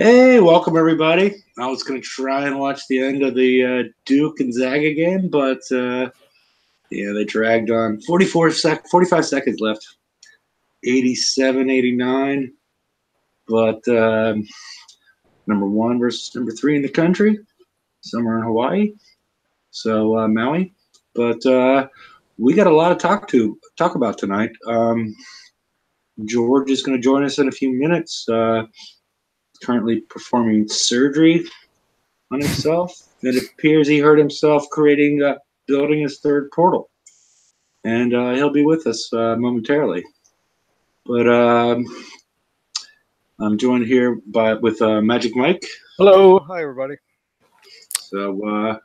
Hey, welcome everybody. I was going to try and watch the end of the Duke and Zaga game, but yeah, they dragged on. 45 seconds left. 87, 89. But number one versus number three in the country, somewhere in Hawaii. So Maui. But we got a lot to talk about tonight. George is going to join us in a few minutes. Currently performing surgery on himself. It appears he hurt himself building his third portal. And he'll be with us momentarily. But I'm joined here with Magic Mike. Hello. Hi, everybody. So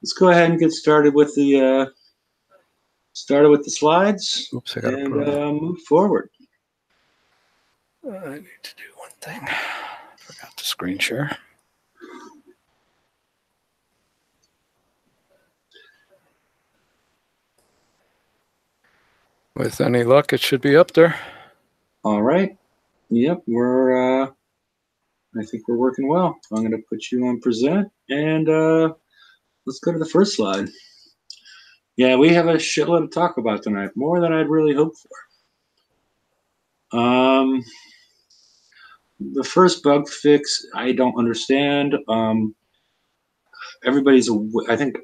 let's go ahead and get started with the slides. Oops, I got to move forward. I need to do one thing. Forgot to screen share. With any luck, it should be up there. All right. Yep, I think we're working well. I'm going to put you on present, and let's go to the first slide. Yeah, we have a shitload to talk about tonight, more than I'd really hoped for. The first bug fix, I don't understand. I think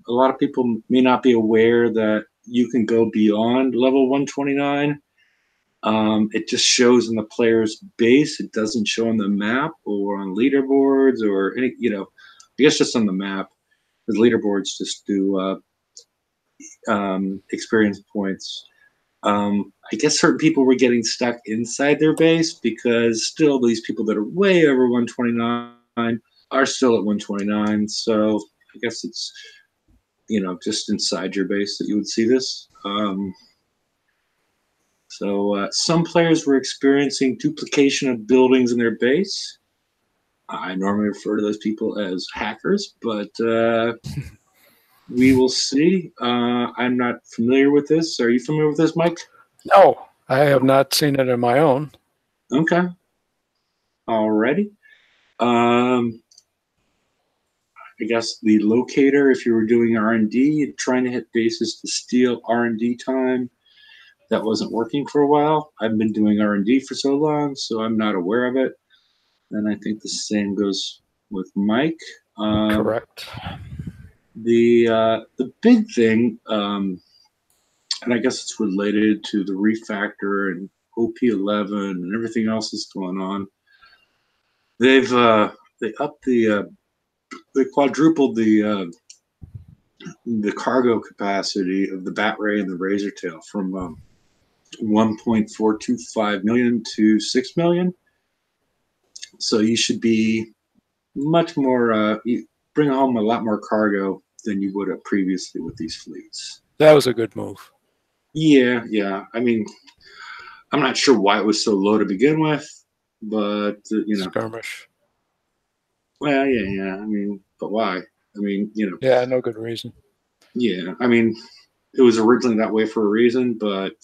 a lot of people may not be aware that you can go beyond level 129. It just shows in the player's base. It doesn't show on the map or on leaderboards or any, I guess just on the map. The leaderboards just do experience points. I guess certain people were getting stuck inside their base because still these people that are way over 129 are still at 129. So I guess it's, just inside your base that you would see this. So some players were experiencing duplication of buildings in their base. I normally refer to those people as hackers, but we will see. I'm not familiar with this. Are you familiar with this, Mike? No, I have not seen it on my own. Okay. Alrighty. I guess the locator, if you were doing R&D, trying to hit bases to steal R&D time, that wasn't working for a while. I've been doing R&D for so long, so I'm not aware of it. And I think the same goes with Mike. Correct. The big thing, and I guess it's related to the Refactor and OP11 and everything else that's going on. They quadrupled the cargo capacity of the Bat Ray and the Razortail from 1.425 million to 6 million. So you should be much more, you bring home a lot more cargo than you would have previously with these fleets. That was a good move. Yeah. I mean, I'm not sure why it was so low to begin with, but, Skirmish. Well, yeah. I mean, but why? I mean, Yeah, no good reason. Yeah, I mean, it was originally that way for a reason, but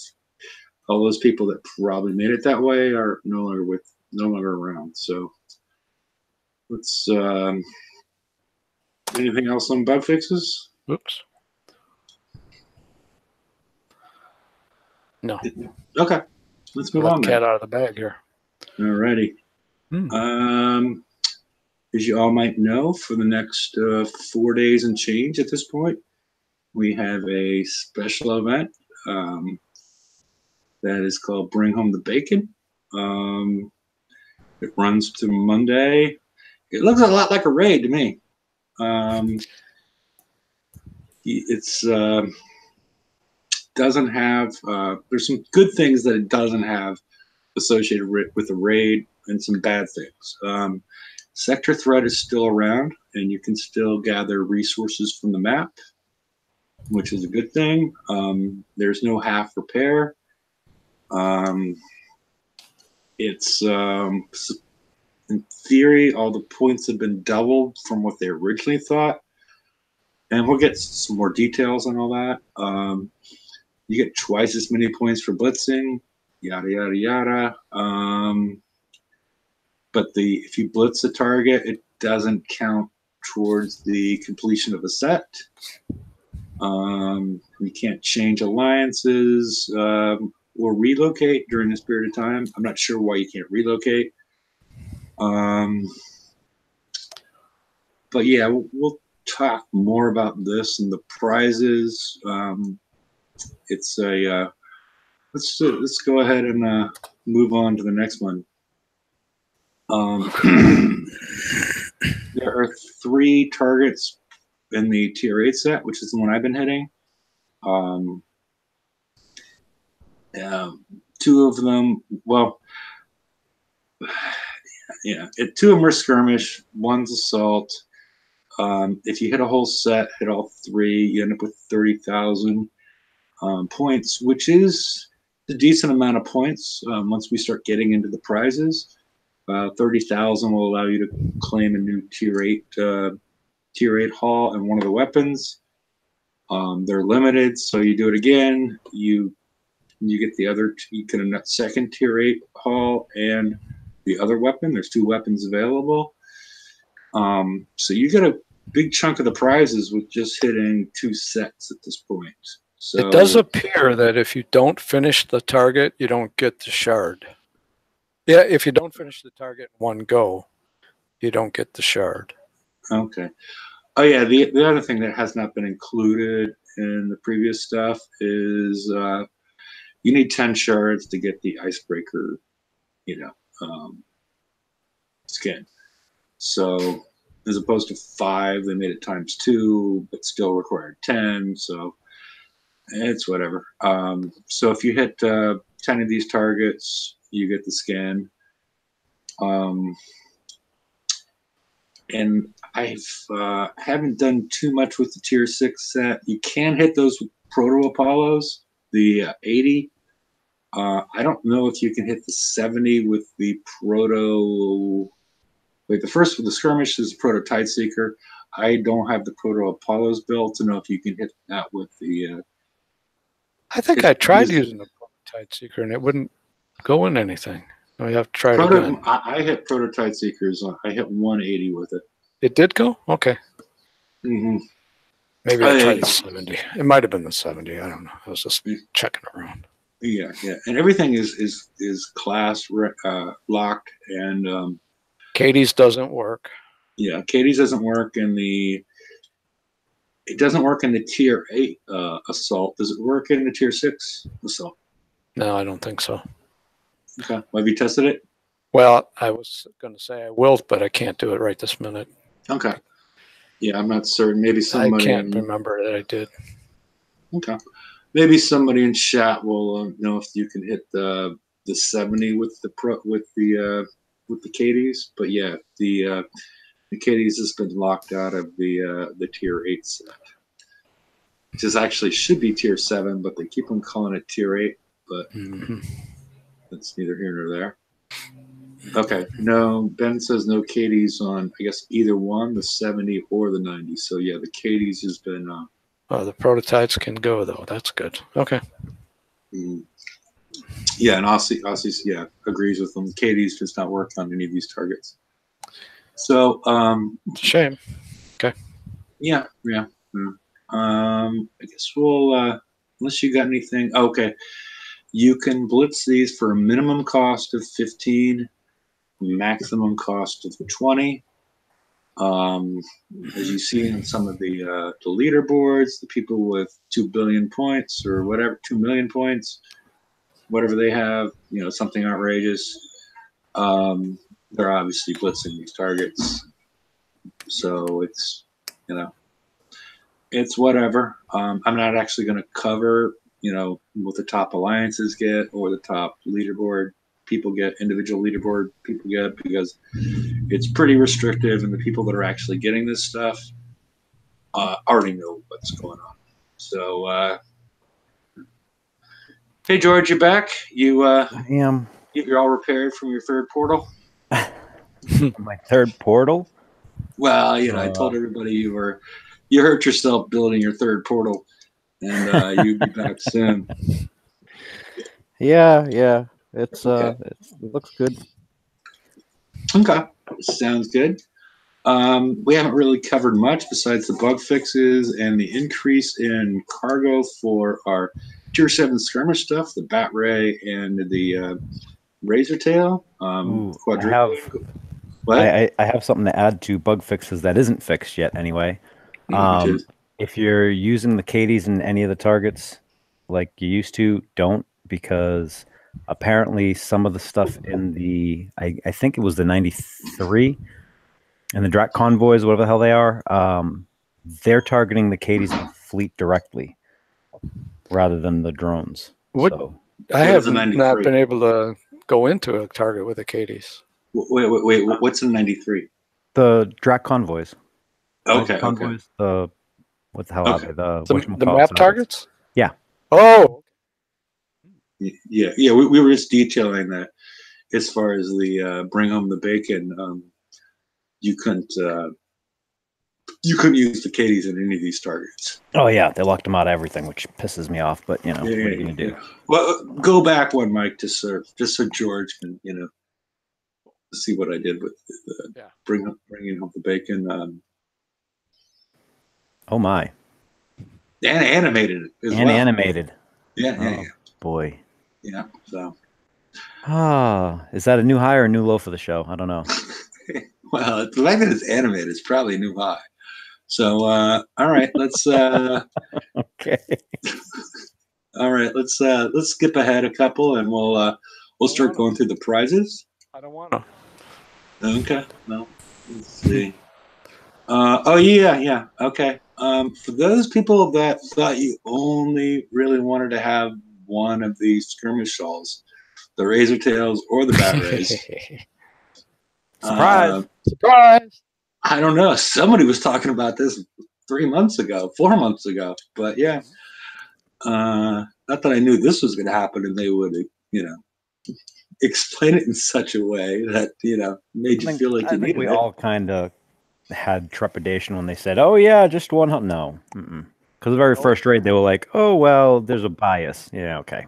all those people that probably made it that way are no longer around. So let's. Anything else on bug fixes? Oops. No. Okay, let's move on. Cat out of the bag here. Alrighty. As you all might know, for the next 4 days and change at this point, we have a special event that is called Bring Home the Bacon. It runs to Monday. It looks a lot like a raid to me. It's doesn't have. There's some good things that it doesn't have associated with the raid, and some bad things. Sector threat is still around, and you can still gather resources from the map, which is a good thing. There's no half repair. It's in theory, all the points have been doubled from what they originally thought. And we'll get some more details on all that. You get twice as many points for blitzing, yada, yada, yada. but if you blitz a target, it doesn't count towards the completion of a set. You can't change alliances or relocate during this period of time. I'm not sure why you can't relocate. But yeah, we'll talk more about this and the prizes. It's a let's go ahead and move on to the next one. There are 3 targets in the tier 8 set, which is the one I've been hitting. 2 of them, well, yeah, 2 of them are skirmish, 1's assault. If you hit a whole set, hit all 3, you end up with 30,000 points, which is a decent amount of points once we start getting into the prizes. 30,000 will allow you to claim a new tier 8 haul and one of the weapons. They're limited, so you do it again, you get the other. You get a second tier 8 haul and the other weapon. There's 2 weapons available. So you get a big chunk of the prizes with just hitting 2 sets at this point. So it does appear that if you don't finish the target, you don't get the shard. Yeah, if you don't finish the target in one go, you don't get the shard. Okay. Oh yeah, the other thing that has not been included in the previous stuff is you need 10 shards to get the icebreaker, skin. So as opposed to 5, they made it times 2, but still required 10. So it's whatever. So if you hit 10 of these targets, you get the skin. And I haven't done too much with the tier 6 set. You can hit those with Proto Apollos, the 80. I don't know if you can hit the 70 with the Proto. Wait, the first with the skirmish is Proto Tideseeker. I don't have the Proto Apollos built to know if you can hit that with the. I think I tried using the Proto Tideseeker and it wouldn't go in anything. We have to try it again. I hit Proto Tideseekers. I hit 180 with it. It did go? Okay. Mm-hmm. Maybe I tried the 70. It might have been the 70. I don't know. I was just checking around. Yeah, and everything is class locked, and Katie's doesn't work. Yeah, Katie's doesn't work, and it doesn't work in the tier 8 assault. Does it work in the tier 6 assault? No, I don't think so. Okay, have you tested it? Well, I was going to say I will, but I can't do it right this minute. Okay. Yeah, I'm not certain. Maybe somebody. I can't remember that I did. Okay. Maybe somebody in chat will know if you can hit the 70 with the Katie's. But yeah, the Katie's has been locked out of the tier 8 set, which is actually should be tier 7, but they keep on calling it tier 8. But that's neither here nor there. Okay, no, Ben says no Katie's on, I guess, either one, the 70 or the 90. So yeah, the Katie's has been. Oh, the prototypes can go though. That's good. Okay. Yeah, and Aussie's agrees with them. Katie's does not work on any of these targets. So it's a shame. Okay. Yeah. I guess we'll unless you got anything. Okay. You can blitz these for a minimum cost of 15, maximum cost of 20. As you see in some of the leaderboards, the people with 2 billion points or whatever, 2 million points, whatever they have, something outrageous. They're obviously blitzing these targets, so it's it's whatever. I'm not actually going to cover what the top alliances get or the top leaderboard people get, individual leaderboard people get, because it's pretty restrictive, and the people that are actually getting this stuff already know what's going on. So, hey George, you back? I am. You're all repaired from your third portal. My third portal? Well, I told everybody you hurt yourself building your third portal, and you'd be back soon. Yeah. It looks good. Okay, sounds good. We haven't really covered much besides the bug fixes and the increase in cargo for our Tier 7 skirmish stuff, the Bat Ray and the Razor Tail. Ooh, What? I have something to add to bug fixes that isn't fixed yet anyway. Which is? If you're using the Cadies in any of the targets like you used to, don't, because apparently some of the stuff in the I think it was the 93 and the Drat convoys, whatever the hell they are, they're targeting the Cadies in the fleet directly rather than the drones. What? So, I have not been able to go into a target with the Cadies. Wait. What's in 93? the Drat convoys. Okay. Convoys. The what the hell are they? The map targets? Yeah. Oh. Yeah. We were just detailing that as far as the bring home the bacon. You couldn't use the Cadies in any of these targets. Oh yeah, they locked them out of everything, which pisses me off. But what are you gonna do? Well, go back one, Mike, just so George can see what I did with bringing home the bacon. Oh my! And animated it as well. Animated. Yeah. Boy. Yeah. So. Is that a new high or a new low for the show? I don't know. Well, the fact that it's animated is probably a new high. So, all right, let's. Okay. All right, let's skip ahead a couple, and we'll start going through the prizes. I don't want to. Okay. No. Let's see. Oh yeah. Okay. For those people that thought you only really wanted to have one of these skirmish shawls, the Razor Tails or the Bat Rays. Surprise! Surprise! I don't know. Somebody was talking about this 4 months ago, but yeah. Not that I knew this was going to happen, and they would, explain it in such a way that made you feel like you needed it. We all kind of had trepidation when they said, "Oh yeah, just one." No, because the very first raid they were like, "Oh well, there's a bias." Yeah, okay.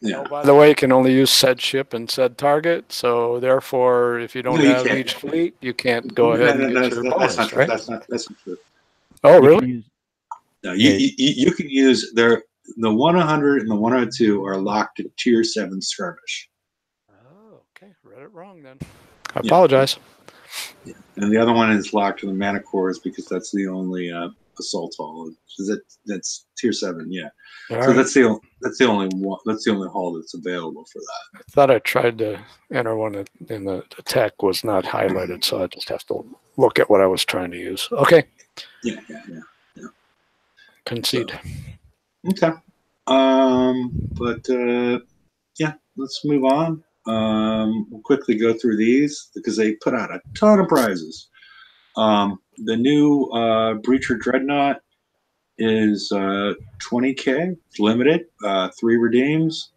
Yeah. Oh, by the way, you can only use said ship and said target, so therefore, if you don't have each fleet, you can't go ahead and get your bonus, right? That's not true. Oh, really? No, you can use the 100 and the 102 are locked to Tier 7 skirmish. Oh, okay. Read it wrong then. I apologize. Yeah. And the other one is locked to the Mana Cores because that's the only assault hull. That's Tier 7, yeah. All so right. that's the only one. That's the only hull that's available for that. I thought I tried to enter one in the tech was not highlighted, so I just have to look at what I was trying to use. Okay. Yeah. Concede. So, okay. Yeah, let's move on. We'll quickly go through these because they put out a ton of prizes. The new Breacher Dreadnought is 20K. It's limited. 3 redeems.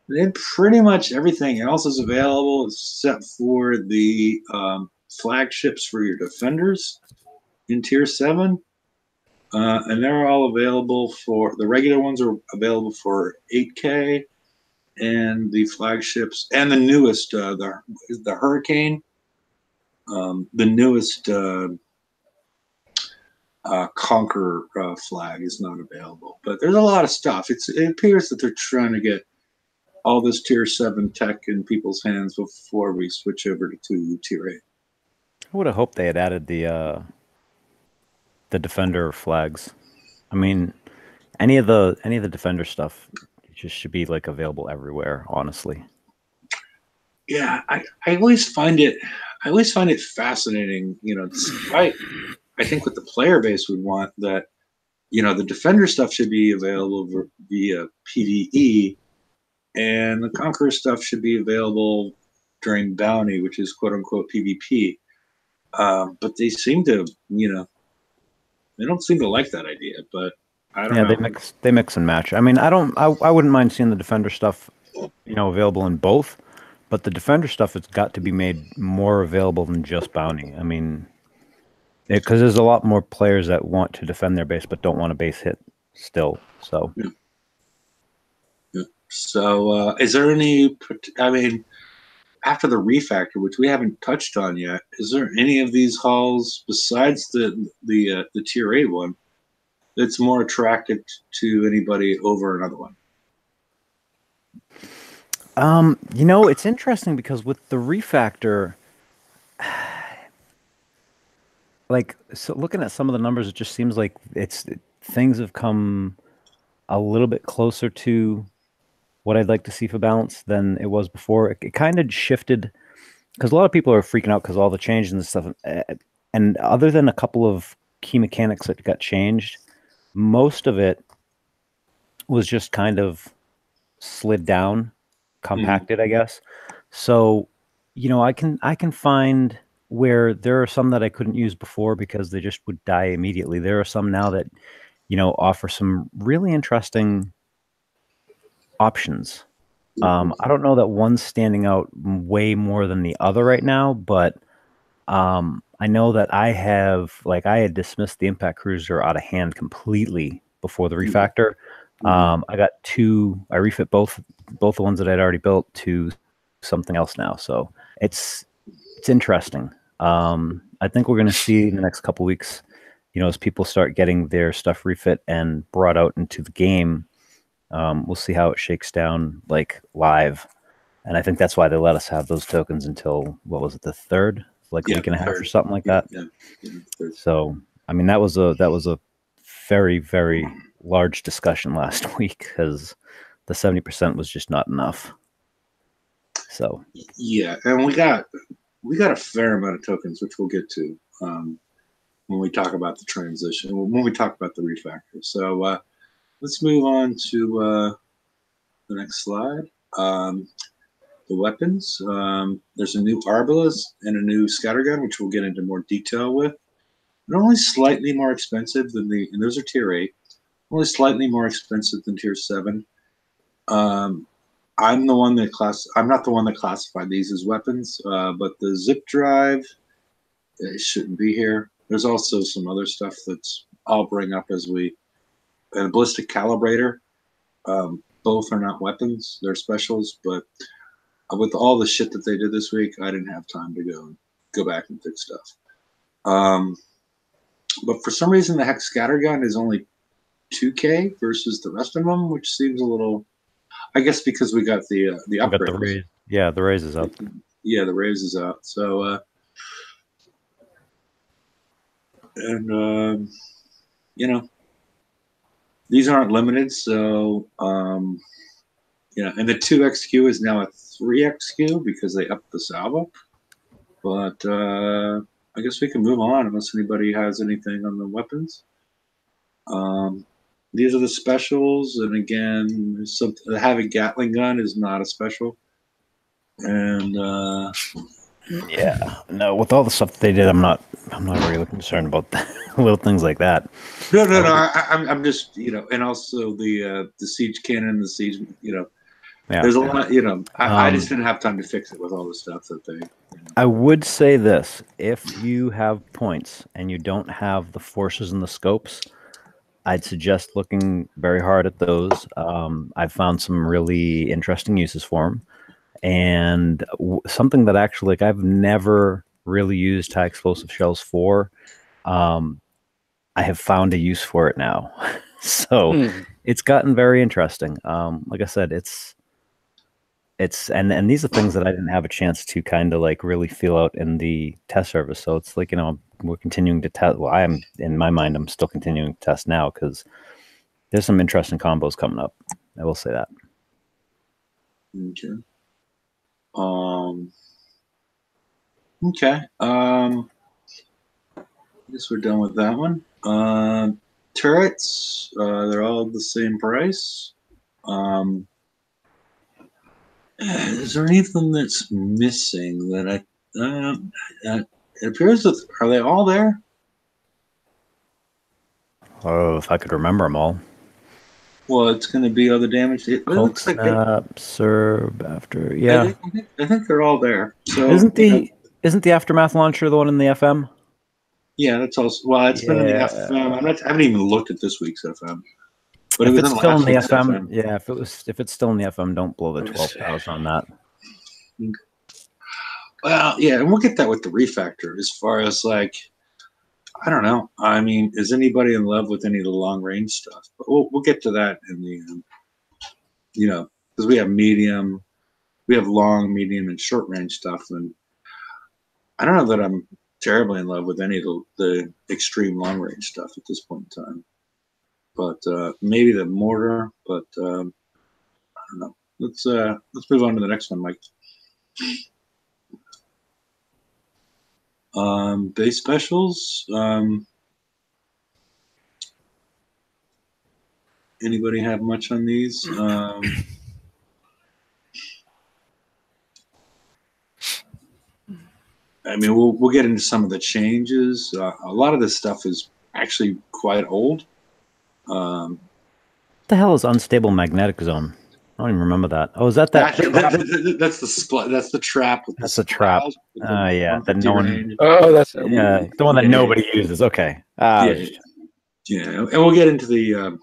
Then pretty much everything else is available except for the flagships for your defenders in Tier 7. And they're all available for the regular ones are available for 8K, and the flagships and the newest the Hurricane, the newest Conqueror flag is not available. But there's a lot of stuff. It appears that they're trying to get all this Tier 7 tech in people's hands before we switch over to Tier 8. I would have hoped they had added the Defender flags. I mean, any of the Defender stuff just should be like available everywhere, honestly. Yeah, I always find it fascinating, despite I think what the player base would want, that the Defender stuff should be available via PvE, and the Conqueror stuff should be available during Bounty, which is quote unquote PvP. But they seem to, they don't seem to like that idea, but I don't know. Yeah, they mix and match. I mean, I wouldn't mind seeing the Defender stuff, available in both, but the Defender stuff has got to be made more available than just Bounty. I mean, because there's a lot more players that want to defend their base but don't want a base hit still. So, yeah. So, is there any? I mean, after the refactor, which we haven't touched on yet, is there any of these halls besides the tier 8 one that's more attractive to anybody over another one? You know, it's interesting because with the refactor, like, so looking at some of the numbers, it just seems like things have come a little bit closer to what I'd like to see for balance than it was before. It kind of shifted because a lot of people are freaking out because all the changes and stuff. And other than a couple of key mechanics that got changed, most of it was just kind of slid down, compacted, I guess. So, you know, I can find where there are some that I couldn't use before because they just would die immediately. There are some now that, you know, offer some really interesting options. I don't know that one's standing out way more than the other right now, but I know that I had dismissed the Impact Cruiser out of hand completely before the refactor. I got I refit both the ones that I'd already built to something else now. So it's interesting. I think we're going to see in the next couple weeks, you know, as people start getting their stuff refit and brought out into the game, we'll see how it shakes down like live. And I think that's why they let us have those tokens until, what was it, the 3rd? Like a week and a half or something like that. So, I mean, that was a very, very large discussion last week because the 70% was just not enough. So yeah, and we got a fair amount of tokens, which we'll get to when we talk about the transition, when we talk about the refactor. So let's move on to the next slide. The weapons. There's a new Arbalest and a new scattergun, which we'll get into more detail with. They're only slightly more expensive than and those are tier 8. Only slightly more expensive than tier 7. I'm not the one that classified these as weapons, but the zip drive, it shouldn't be here. There's also some other stuff that's I'll bring up and a ballistic calibrator. Both are not weapons; they're specials. But with all the shit that they did this week, I didn't have time to go back and fix stuff. But for some reason, the Hex Scattergun is only 2K versus the rest of them, which seems a little. I guess because we got the upgrade. The raise. Yeah, the raise is up. Yeah, the raise is out. So, you know, these aren't limited. So, you know, and the 2XQ is now a 3XQ because they upped the salvo. But I guess we can move on unless anybody has anything on the weapons. These are the specials, and again, having Gatling gun is not a special. And yeah, no, with all the stuff that they did, I'm not really concerned about little things like that. No. I'm just, you know, and also the siege cannon, the siege, you know, there's a lot, you know. I just didn't have time to fix it with all the stuff that they. You know. I would say this: if you have points and you don't have the forces and the scopes, I'd suggest looking very hard at those. I've found some really interesting uses for them. And something that actually, like, I've never really used high explosive shells for, I have found a use for it now. So it's gotten very interesting. Like I said, and these are things that I didn't have a chance to kind of like really feel out in the test service. So it's like, you know, we're continuing to test. Well, in my mind, I'm still continuing to test now because there's some interesting combos coming up. I will say that. Okay. Okay. I guess we're done with that one. Turrets, they're all the same price. Is there anything that's missing that it appears that are they all there? Oh, if I could remember them all. Well, it's going to be other damage. It looks like Serb after. Yeah, I think they're all there. So isn't the aftermath launcher the one in the FM? Yeah, that's also. Well, it's been in the FM. I haven't even looked at this week's FM. But if it was it's still in the FM, FM, yeah. If it's still in the FM, don't blow the 12,000 on that. Well, yeah, and we'll get that with the refactor. As far as like, I don't know. I mean, is anybody in love with any of the long range stuff? But we'll get to that in the, because we have medium, we have long, medium, and short range stuff, and I don't know that I'm terribly in love with any of the extreme long range stuff at this point in time. But maybe the mortar. But I don't know. Let's move on to the next one, Mike. Base specials. Anybody have much on these? I mean, we'll get into some of the changes. A lot of this stuff is actually quite old. What the hell is unstable magnetic zone? I don't even remember that. Oh, is that that's the split. That's the trap. That's the trap. Yeah, that no one. Oh, that's the one that nobody uses. Okay. Yeah, and we'll get into the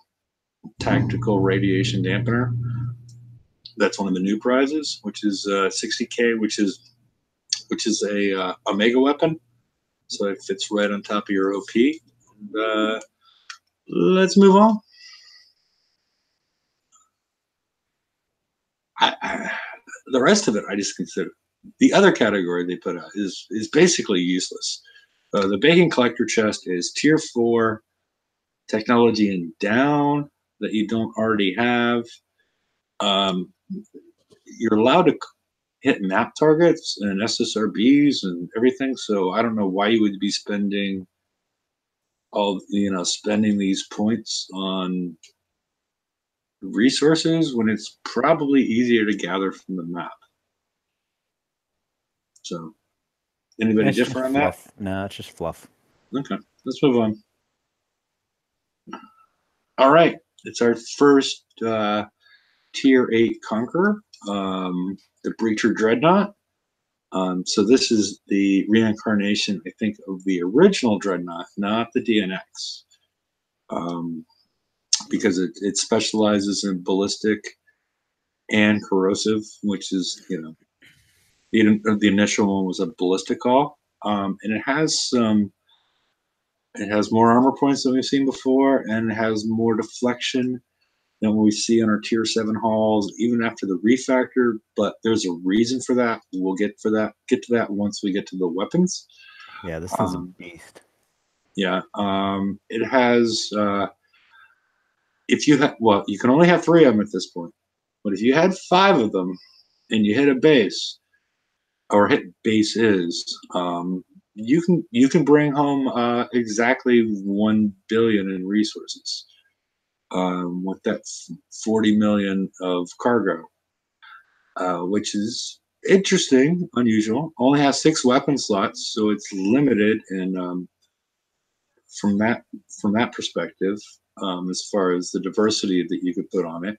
tactical radiation dampener. That's one of the new prizes, which is 60K, which is a mega weapon. So it fits right on top of your OP. And, let's move on. The rest of it, I just consider. The other category they put out is basically useless. The Bacon Collector chest is tier 4 technology and down that you don't already have. You're allowed to hit map targets and SSRBs and everything. So I don't know why you would be spending spending these points on resources when it's probably easier to gather from the map. So anybody different on that? No, it's just fluff. Okay, let's move on. All right, it's our first tier 8 Conqueror, the Breacher Dreadnought. So this is the reincarnation, I think, of the original Dreadnought, not the DNX, because it specializes in ballistic and corrosive, which is, the initial one was a ballistic call, and it has more armor points than we've seen before, and it has more deflection than what we see on our tier 7 halls, even after the refactor. But there's a reason for that. We'll get to that once we get to the weapons. Yeah, this thing's a beast. Yeah, it has. If you you can only have 3 of them at this point. But if you had 5 of them, and you hit a base, or hit bases, you can bring home exactly 1 billion in resources. With that 40 million of cargo, which is interesting, unusual. Only has 6 weapon slots, so it's limited. And from that perspective, as far as the diversity that you could put on it,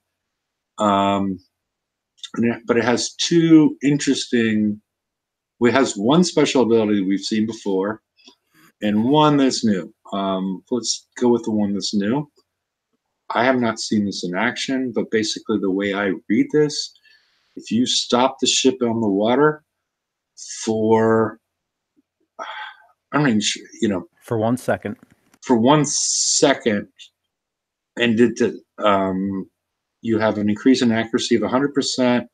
but it has 2 interesting. It has 1 special ability we've seen before, and 1 that's new. Let's go with the one that's new. I have not seen this in action, but basically the way I read this, if you stop the ship on the water for, I mean, for 1 second. For 1 second, and you have an increase in accuracy of 100%,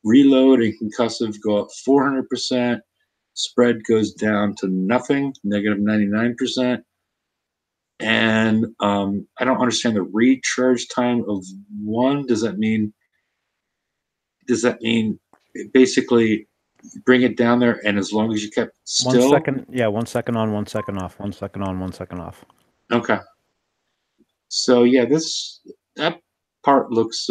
reload and concussive go up 400%, spread goes down to nothing, negative 99%. And I don't understand the recharge time of 1. Does that mean basically bring it down there, and as long as you kept still? 1 second, yeah, 1 second on, 1 second off, 1 second on, 1 second off. Okay. So yeah, that part looks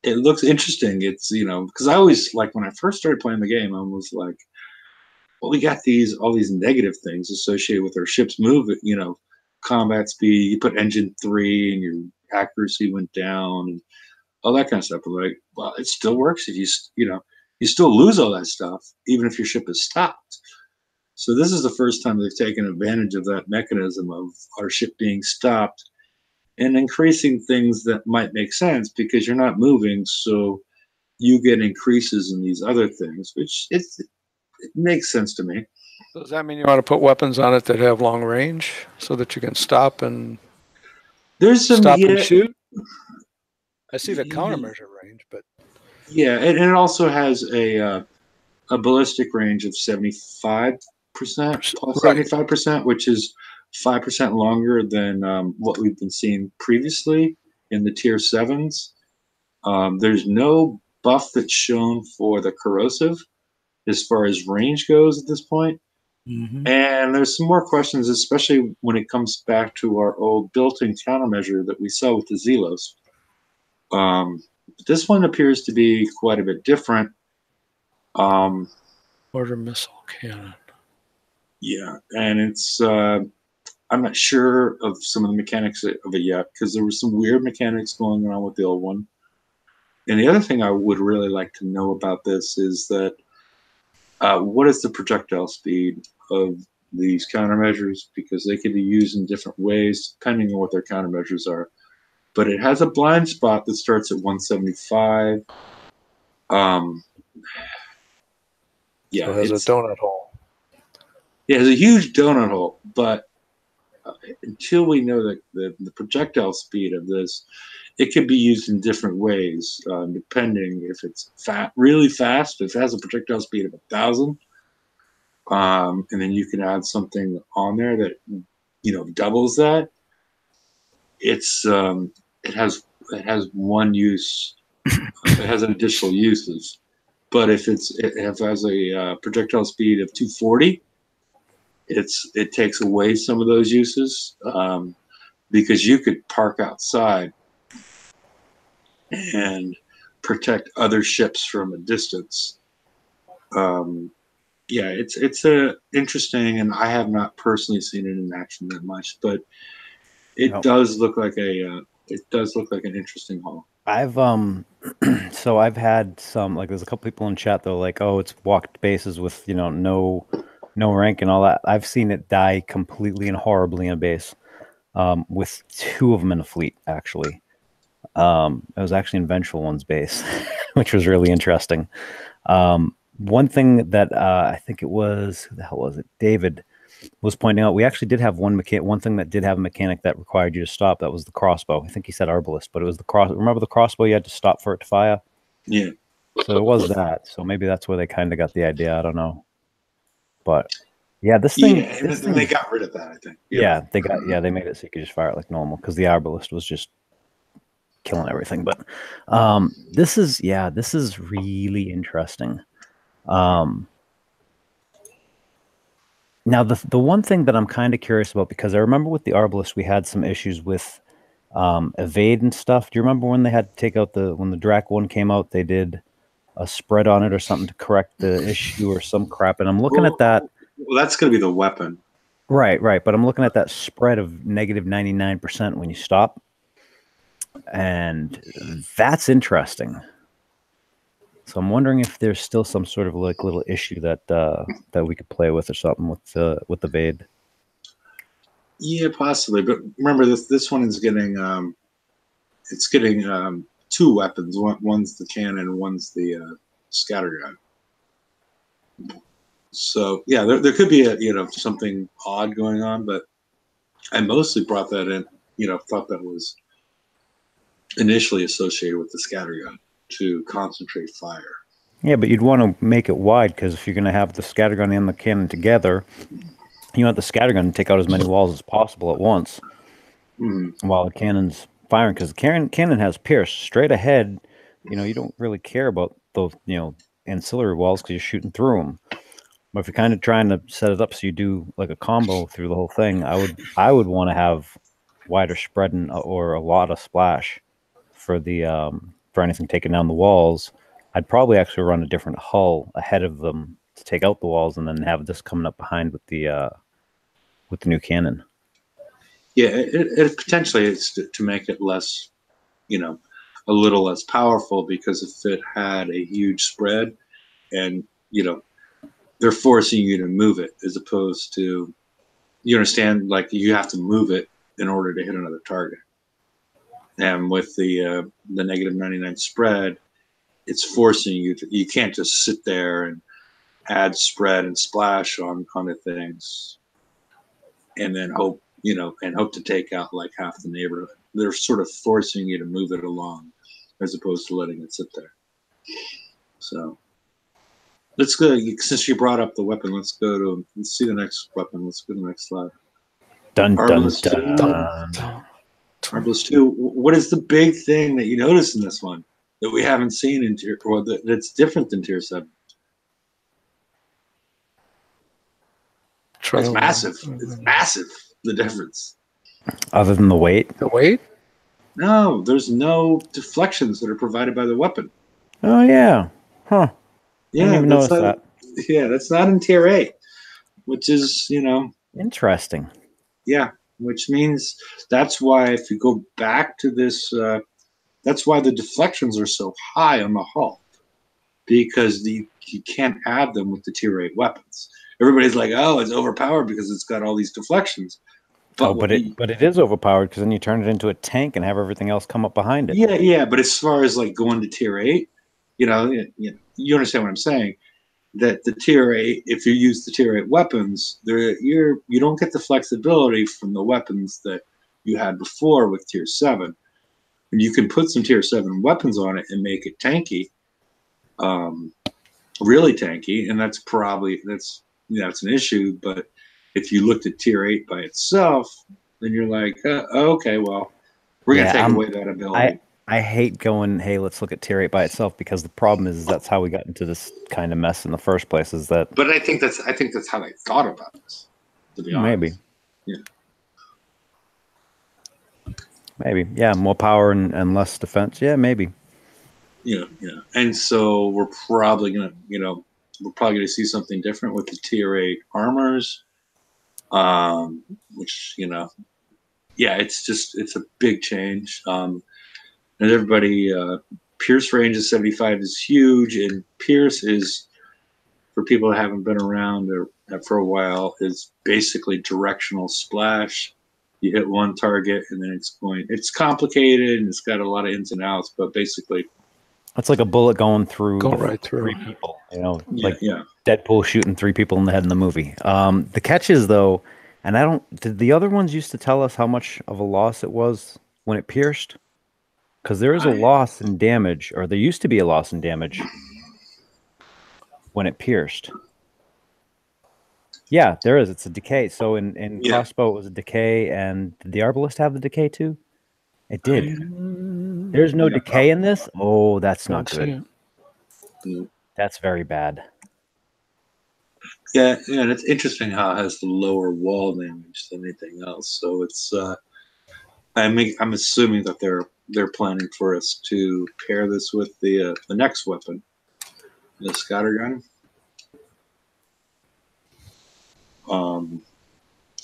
it looks interesting. It's because I always, like, when I first started playing the game, I was like, well, we got all these negative things associated with our ship's movement, combat speed. You put engine 3 and your accuracy went down and all that kind of stuff. But like, well, it still works if you still lose all that stuff, even if your ship is stopped. So this is the first time they've taken advantage of that mechanism of our ship being stopped and increasing things that might make sense because you're not moving. So you get increases in these other things, which it makes sense to me. Does that mean you want to put weapons on it that have long range so that you can stop and shoot? I see the countermeasure range, but and it also has a ballistic range of 75% plus 75%, which is 5% longer than what we've been seeing previously in the tier 7s. There's no buff that's shown for the corrosive as far as range goes at this point. And there's some more questions, especially when it comes back to our old built-in countermeasure that we saw with the Zelos. This one appears to be quite a bit different. Mortar missile cannon. Yeah, and it's I'm not sure of some of the mechanics of it yet, because there were some weird mechanics going on with the old one. And the other thing I would really like to know about this is that what is the projectile speed of these countermeasures, because they can be used in different ways depending on what their countermeasures are. But it has a blind spot that starts at 175. Yeah, so it has a donut hole. Yeah, it has a huge donut hole, but until we know the projectile speed of this, it can be used in different ways, depending if it's really fast. If it has a projectile speed of 1,000, and then you can add something on there that doubles that. It has one use. It has additional uses, but if it has a projectile speed of 240. It takes away some of those uses, because you could park outside and protect other ships from a distance. Yeah, it's interesting, and I have not personally seen it in action that much, but it does look like an interesting haul. I've so I've had some, like, there's a couple people in chat though, like, oh, it's walked bases with no rank and all that. I've seen it die completely and horribly in a base, with 2 of them in a fleet, actually. It was actually in Vengeful One's base, which was really interesting. One thing that I think it was, who the hell was it? David was pointing out, we actually did have one thing that did have a mechanic that required you to stop. That was the crossbow. I think he said arbalist, but it was the remember the crossbow you had to stop for it to fire? Yeah. So it was that. So maybe that's where they kind of got the idea. I don't know. But yeah, this thing. They got rid of that, I think. Yeah, they made it so you could just fire it like normal, because the arbalist was just killing everything. But this is really interesting. Now the one thing that I'm kind of curious about, because I remember with the arbalist we had some issues with evade and stuff. Do you remember when they had to take out when the Drac 1 came out, they did a spread on it or something to correct the issue or some crap? And I'm looking at that. Well, that's going to be the weapon. Right. But I'm looking at that spread of negative 99% when you stop. And that's interesting. So I'm wondering if there's still some sort of like little issue that we could play with or something with the evade. Yeah, possibly. But remember, this one is getting 2 weapons. One's the cannon, one's the scattergun. So yeah, there could be something odd going on, but I mostly brought that in. Thought that was initially associated with the scattergun to concentrate fire. Yeah, but you'd want to make it wide, because if you're going to have the scattergun and the cannon together, you want the scattergun to take out as many walls as possible at once, while the cannon's firing, because the cannon has pierce straight ahead. You don't really care about those ancillary walls because you're shooting through them. But if you're kind of trying to set it up so you do like a combo through the whole thing, I would want to have wider spreading or a lot of splash for the for anything taking down the walls. I'd probably actually run a different hull ahead of them to take out the walls, and then have this coming up behind with the new cannon. Yeah, it potentially is to make it less, a little less powerful, because if it had a huge spread, and they're forcing you to move it, as opposed to, you understand, like, you have to move it in order to hit another target. And with the negative 99 spread, it's forcing you to. You can't just sit there and add spread and splash on the things, and then hope to take out like half the neighborhood. They're sort of forcing you to move it along, as opposed to letting it sit there. So let's go. Since you brought up the weapon, let's see the next weapon. Let's go to the next slide. Dun dun Arbalest dun. Arbalest 2. What is the big thing that you notice in this one that we haven't seen in tier, or that's different than tier 7? It's massive. It's massive, the difference. Other than the weight? The weight? No, there's no deflections that are provided by the weapon. Oh, yeah. Huh. Yeah, I didn't even notice that. Yeah, that's not in tier 8, which is, Interesting. Yeah, which means that's why if you go back to this, that's why the deflections are so high on the hull, because you can't add them with the tier 8 weapons. Everybody's like, oh, it's overpowered because it's got all these deflections. But it is overpowered because then you turn it into a tank and have everything else come up behind it. Yeah. But as far as like going to tier 8, you understand what I'm saying. That the tier 8, if you use the tier 8 weapons, you don't get the flexibility from the weapons that you had before with tier 7. And you can put some tier 7 weapons on it and make it tanky, really tanky, and that's an issue. But if you looked at tier 8 by itself, then you're like, okay, well, we're gonna take away that ability. I hate going, hey, let's look at tier 8 by itself, because the problem is that's how we got into this kind of mess in the first place. Is that? But I think that's how they thought about this. To be honest, maybe, yeah, more power and less defense. Yeah, maybe. Yeah. And so we're probably gonna see something different with the tier 8 armors, which it's a big change. And everybody, Pierce range of 75 is huge, and Pierce is, for people that haven't been around for a while, is basically directional splash. You hit one target, and then it's complicated, and it's got a lot of ins and outs, but basically, it's like a bullet going right through 3 people. Like yeah. Deadpool shooting 3 people in the head in the movie. The catch is, though, and did the other ones used to tell us how much of a loss it was when it pierced? Because there is a loss in damage, or there used to be a loss in damage when it pierced. Yeah, there is. It's a decay. So in crossbow, it was a decay, and did the Arbalest have the decay too? It did. There's no decay in this? Oh, that's not good. That's very bad. Yeah, and it's interesting how it has the lower wall damage than anything else. So it's I'm assuming that they're planning for us to pair this with the next weapon, the scattergun,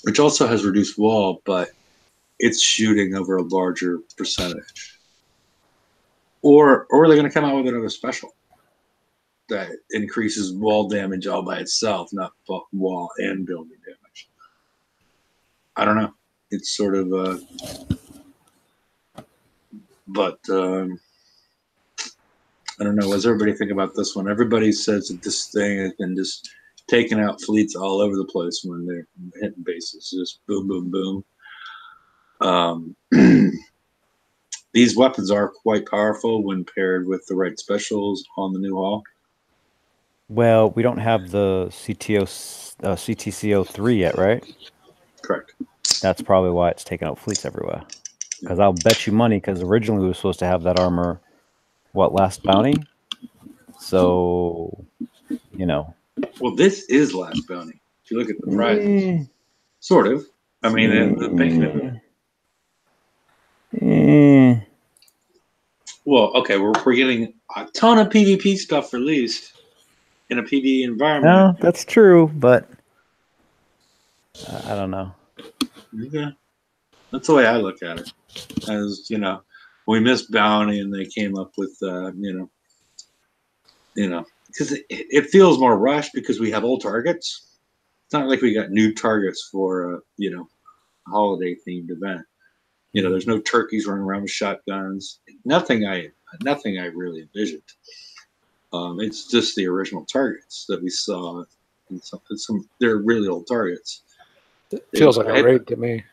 which also has reduced wall, but it's shooting over a larger percentage. Or are they going to come out with another special that increases wall damage all by itself, not wall and building damage? I don't know. It's sort of but I don't know. What does everybody think about this one? Everybody says that this thing has been just taking out fleets all over the place when they're hitting bases. Just boom, boom, boom. These weapons are quite powerful when paired with the right specials on the new hull. Well, we don't have the CTCO3 yet, right? Correct. That's probably why it's taking out fleets everywhere. Because I'll bet you money, because originally we were supposed to have that armor, last bounty? So, Well, this is last bounty. If you look at the prizes. Sort of. I mean, the making of it. Well, okay, we're getting a ton of PvP stuff released in a PvE environment. No, that's true, but I don't know. Okay. That's the way I look at it. As we missed bounty, and they came up with because it feels more rushed because we have old targets. It's not like we got new targets for a holiday themed event. There's no turkeys running around with shotguns. Nothing I really envisioned. It's just the original targets that we saw. In some they're really old targets. It feels like a raid to me.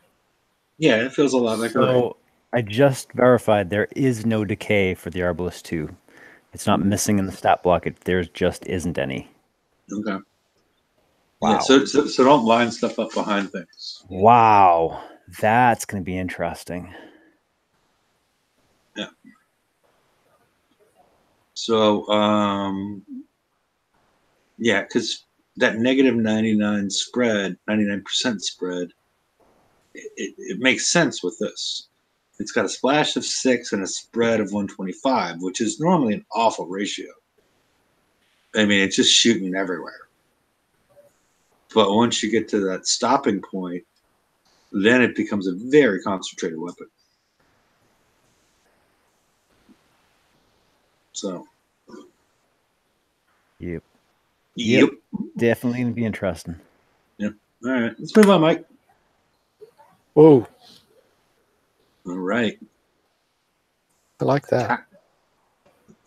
Yeah, it feels a lot like a raid. I just verified there is no decay for the Arbalest 2. It's not missing in the stat block. There just isn't any. Okay. Wow. Yeah, so don't line stuff up behind things. Wow. That's going to be interesting. Yeah. So, yeah, because that negative 99% spread, it makes sense with this. It's got a splash of 6 and a spread of 125, which is normally an awful ratio. I mean, it's just shooting everywhere. But once you get to that stopping point, then it becomes a very concentrated weapon. So. Yep. Definitely going to be interesting. Yep. All right. Let's move on, Mike. Whoa. All right. I like that.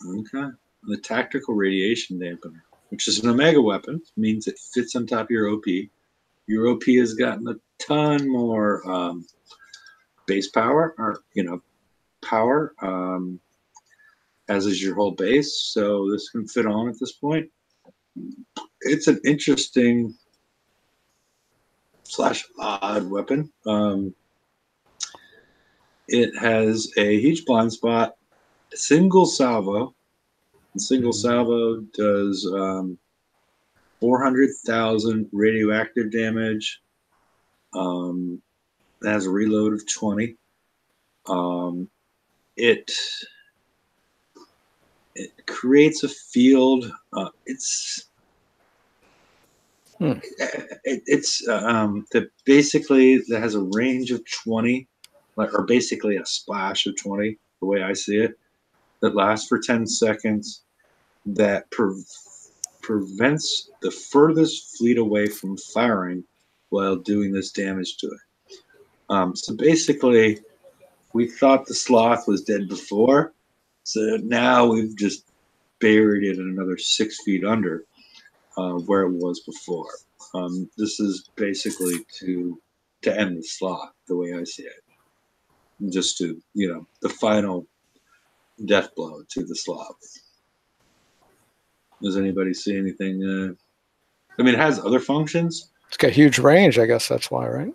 Okay. The tactical radiation dampener, which is an omega weapon, means it fits on top of your OP. Your OP has gotten a ton more base power, or power, as is your whole base. So this can fit on at this point. It's an interesting / odd weapon. It has a huge blind spot, single salvo. And single salvo does 400,000 radioactive damage. It has a reload of 20. It creates a field. That basically that has a range of 20, or basically a splash of 20, the way I see it, that lasts for 10 seconds, that prevents the furthest fleet away from firing while doing this damage to it. So basically, we thought the sloth was dead before, so now we've just buried it in another 6 feet under where it was before. This is basically to end the sloth, the way I see it. Just to, the final death blow to the sloth. Does anybody see anything? I mean, it has other functions. It's got huge range, I guess that's why, right?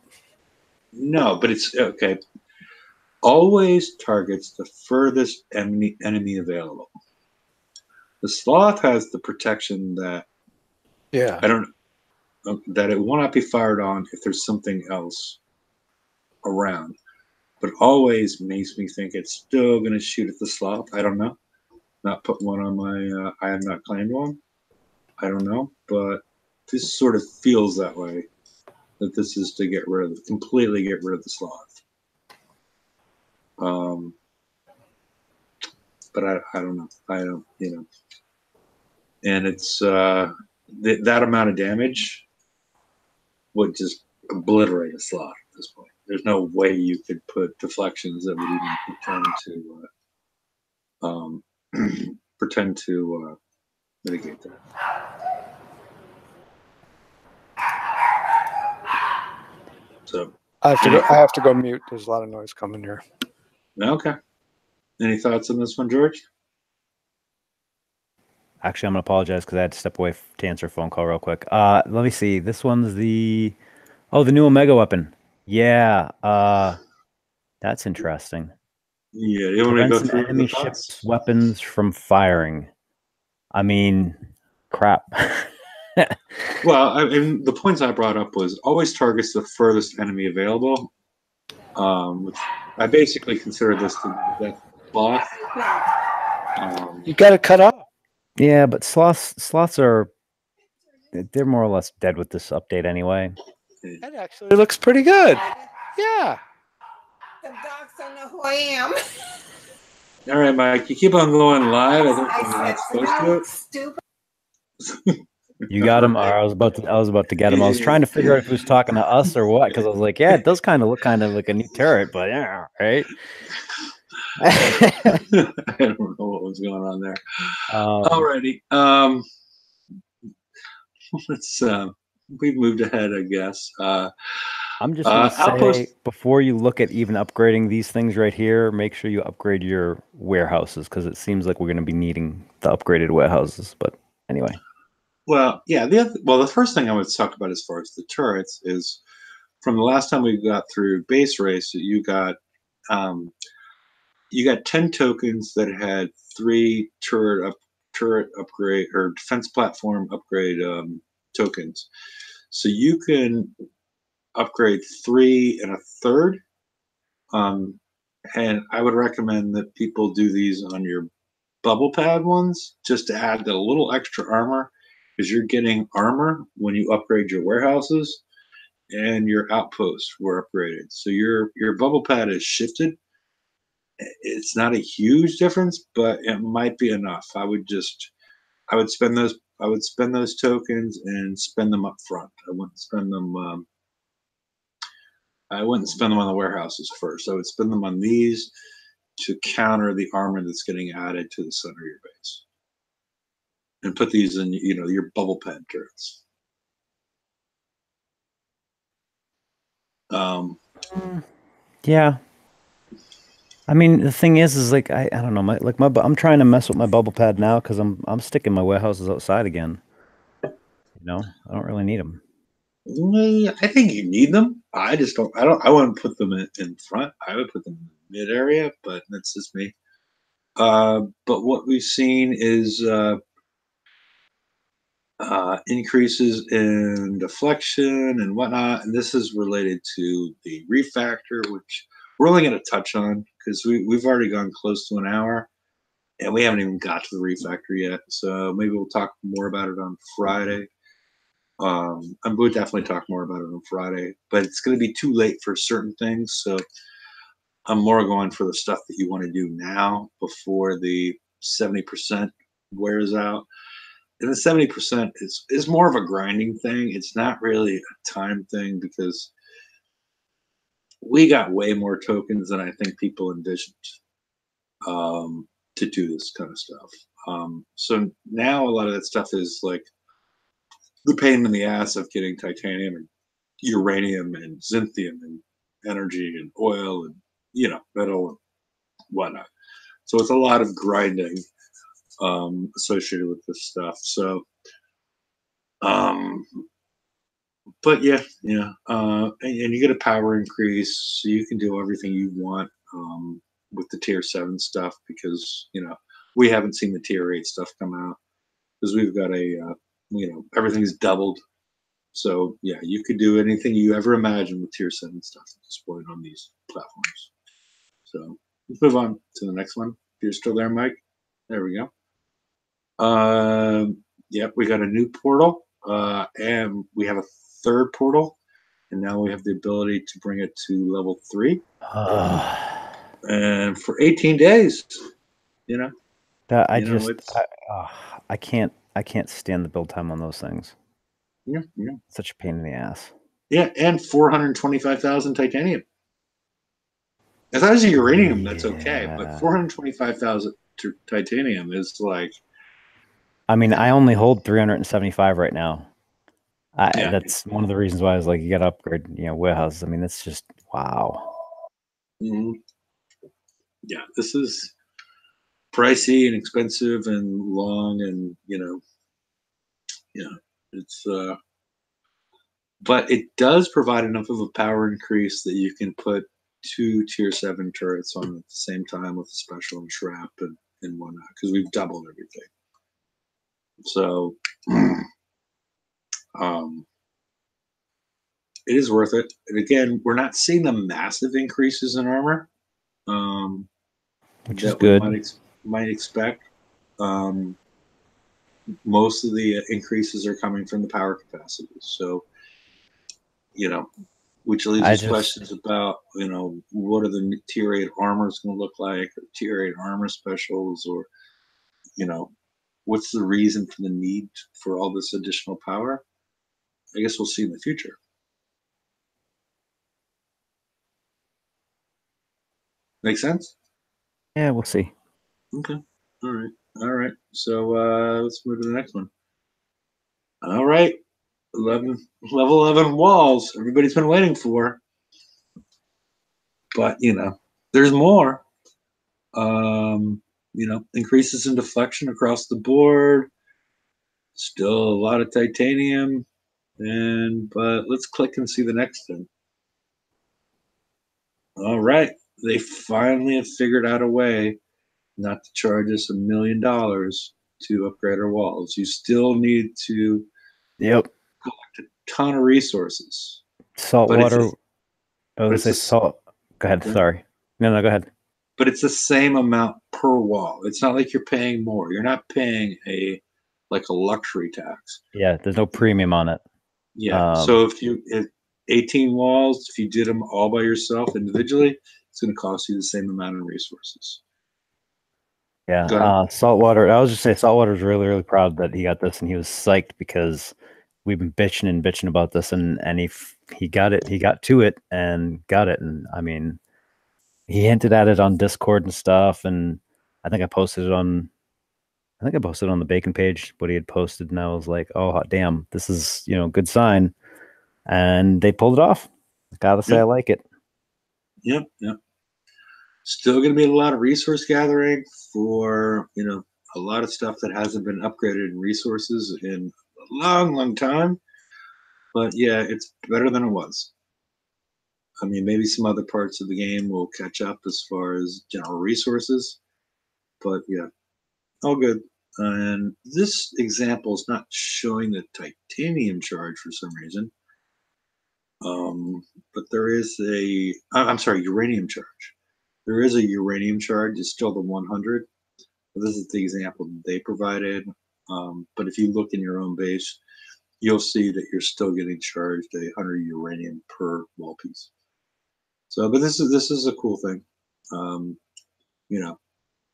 No, but it's okay. Always targets the furthest enemy available. The sloth has the protection that that it will not be fired on if there's something else around. But always makes me think it's still going to shoot at the sloth. I don't know. Not put one on my. I have not claimed one. I don't know, but this sort of feels that way. That this is to completely get rid of the sloth. But I don't know. I don't, and it's that amount of damage would just obliterate a sloth at this point. There's no way you could put deflections that would even pretend to mitigate that. So I have to go mute. There's a lot of noise coming here. Okay. Any thoughts on this one, George? Actually, I'm going to apologize because I had to step away to answer a phone call real quick. Let me see. This one's the new Omega weapon. Yeah. That's interesting. Yeah, you want to go through enemy ships' weapons from firing. I mean, crap. Well, the points I brought up was always targets the furthest enemy available. Which I basically consider this the death sloth. You got to cut off. Yeah, but sloths they're more or less dead with this update anyway. That actually looks pretty good. Yeah. The dogs don't know who I am. All right, Mike, you keep on going live. I think you're not supposed to. Stupid. You got him. I was about to get him. I was trying to figure out if he was talking to us or what, because I was like, yeah, it does kind of look like a neat turret, but yeah, right. I don't know what was going on there. Alrighty. Let's we've moved ahead, I guess. I'm just going to say, outpost. before you look at even upgrading these things right here, make sure you upgrade your warehouses, because it seems like we're going to be needing the upgraded warehouses. But anyway. Well, yeah. The first thing I would talk about as far as the turrets is from the last time we got through base race, you got 10 tokens that had 3 turret upgrade or defense platform upgrade tokens. So you can upgrade 3 and a third. And I would recommend that people do these on your bubble pad ones just to add a little extra armor, because you're getting armor when you upgrade your warehouses, and your outposts were upgraded. So your bubble pad is shifted. It's not a huge difference, but it might be enough. I would spend those tokens and spend them up front. I wouldn't spend them on the warehouses first. I would spend them on these to counter the armor that's getting added to the center of your base, and put these in your bubble pad turrets. Yeah. I mean, the thing is like I don't know, I'm trying to mess with my bubble pad now because I'm sticking my warehouses outside again. I don't really need them. I think you need them. I just don't. I wouldn't put them in front. I would put them in the mid area, but that's just me. But what we've seen is increases in deflection and whatnot, and this is related to the refactor, which we're only going to touch on because we've already gone close to an hour, and we haven't even got to the refactor yet. So maybe we'll talk more about it on Friday. I'm going to definitely talk more about it on Friday, but it's going to be too late for certain things. So I'm more going for the stuff that you want to do now before the 70% wears out. And the 70% is more of a grinding thing. It's not really a time thing, because we got way more tokens than I think people envisioned to do this kind of stuff. So now a lot of that stuff is like the pain in the ass of getting titanium and uranium and xinthium and energy and oil and metal and whatnot. So it's a lot of grinding associated with this stuff. So but yeah, and you get a power increase, so you can do everything you want with the tier 7 stuff, because we haven't seen the tier 8 stuff come out, because we've got everything's doubled. So yeah, you could do anything you ever imagine with tier 7 stuff at this point on these platforms. So let's move on to the next one. If you're still there, Mike. There we go. Yep, we got a new portal, and we have a third portal, and now we have the ability to bring it to level 3. And for 18 days, I can't stand the build time on those things. Yeah. Such a pain in the ass. Yeah, and 425,000 titanium. As long as you uranium, that's okay, but 425,000 titanium is like. I mean, I only hold 375 right now. That's one of the reasons why I was like, you got to upgrade, warehouses. I mean, that's just wow. Mm-hmm. Yeah, this is pricey and expensive and long, and it's but it does provide enough of a power increase that you can put 2 tier 7 turrets on at the same time with a special and shrap and whatnot, because we've doubled everything. So it is worth it. And again, we're not seeing the massive increases in armor, which is good. We might expect. Most of the increases are coming from the power capacity. So, which leaves us questions about, what are the tier 8 armors going to look like, or tier 8 armor specials, or, what's the reason for the need for all this additional power? I guess we'll see in the future. Make sense? Yeah, we'll see. Okay. All right. All right. So let's move to the next one. All right. 11, level 11 walls. Everybody's been waiting for. But, there's more. Increases in deflection across the board. Still a lot of titanium. But let's click and see the next thing. All right. They finally have figured out a way not to charge us $1 million to upgrade our walls. You still need to Yep. collect a ton of resources. Saltwater. I but was it's gonna say a- salt. Go ahead. Okay. Sorry. No, go ahead. But it's the same amount per wall. It's not like you're paying more. You're not paying a luxury tax. Yeah, there's no premium on it. Yeah. So if 18 walls, if you did them all by yourself individually, it's going to cost you the same amount of resources. Go ahead. Yeah, Saltwater. I was just saying, Saltwater's really, really proud that he got this, and he was psyched because we've been bitching about this, and he got it. He got to it and got it, and I mean, he hinted at it on Discord and stuff, and I think I posted it on the Bacon page what he had posted, and I was like, oh hot damn, this is good sign, and they pulled it off. Gotta say, I like it. Yep. Still going to be a lot of resource gathering for, a lot of stuff that hasn't been upgraded in resources in a long, long time. But yeah, it's better than it was. I mean, maybe some other parts of the game will catch up as far as general resources. But yeah, all good. And this example is not showing the titanium charge for some reason. But there is uranium charge. There is a uranium charge. It's still the 100. This is the example that they provided. But if you look in your own base, you'll see that you're still getting charged 100 uranium per wall piece. So, but this is a cool thing.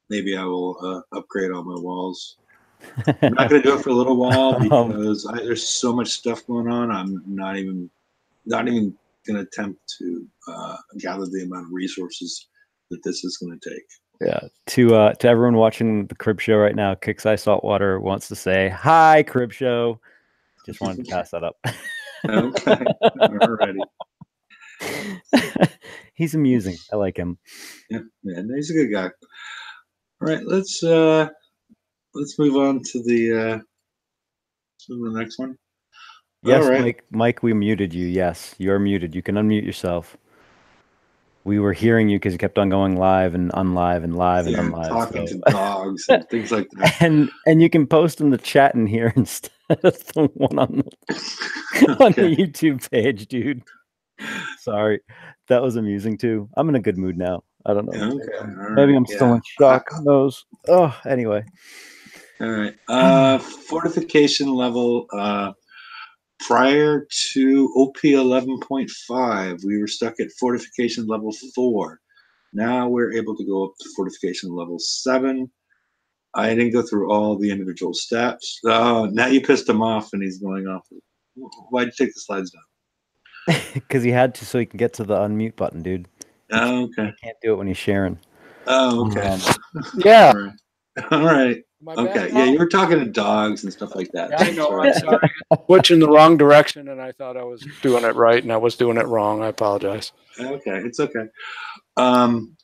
Maybe I will upgrade all my walls. I'm not going to do it for a little while because there's so much stuff going on. I'm not even going to attempt to gather the amount of resources that this is going to take. Yeah. To everyone watching the Crib Show right now, Kicks Eye Saltwater wants to say hi, Crib Show. Just wanted to pass that up. Okay. Alrighty. He's amusing. I like him. Yeah, he's a good guy. All right, let's move on to the next one. Yes, all right. Mike, we muted you. Yes, you're muted. You can unmute yourself. We were hearing you because you kept on going live and unlive and live and unlive. Talking to dogs and things like that. And you can post in the chat in here instead of the one on the YouTube page, dude. Sorry, that was amusing too. I'm in a good mood now. I don't know. Okay. Maybe I'm still in shock. Who knows? Oh, anyway. All right. Fortification level. Prior to OP 11.5, we were stuck at fortification level 4. Now we're able to go up to fortification level 7. I didn't go through all the individual steps. Oh, now you pissed him off and he's going off. Why'd you take the slides down? Because he had to so he can get to the unmute button, dude. Oh, okay. He can't do it when he's sharing. Oh, okay. Yeah. All right. Okay. Yeah, you were talking to dogs and stuff like that. Yeah, I know. I'm sorry. Switch in the wrong direction, and I thought I was doing it right, and I was doing it wrong. I apologize. Okay, it's okay.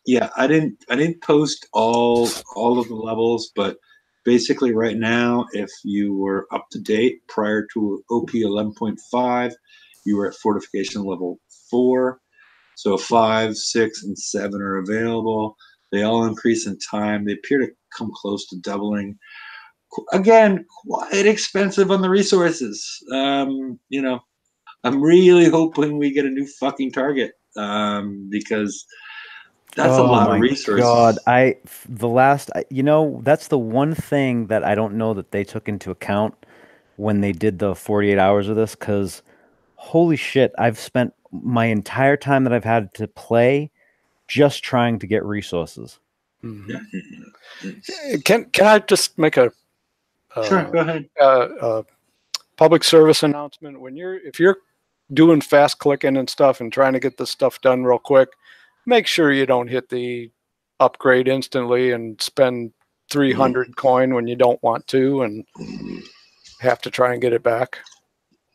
Yeah, I didn't post all of the levels, but basically right now, if you were up to date prior to OP 11.5, you were at fortification level 4. So 5, 6, and 7 are available. They all increase in time. They appear to come close to doubling. Again, quite expensive on the resources. I'm really hoping we get a new fucking target because that's a lot of resources. God, that's the one thing that I don't know that they took into account when they did the 48 hours of this, because holy shit, I've spent my entire time that I've had to play just trying to get resources. Mm-hmm. Can I just make a sure, go ahead. Public service announcement? If you're doing fast clicking and stuff and trying to get this stuff done real quick, make sure you don't hit the upgrade instantly and spend 300 coin when you don't want to and have to try and get it back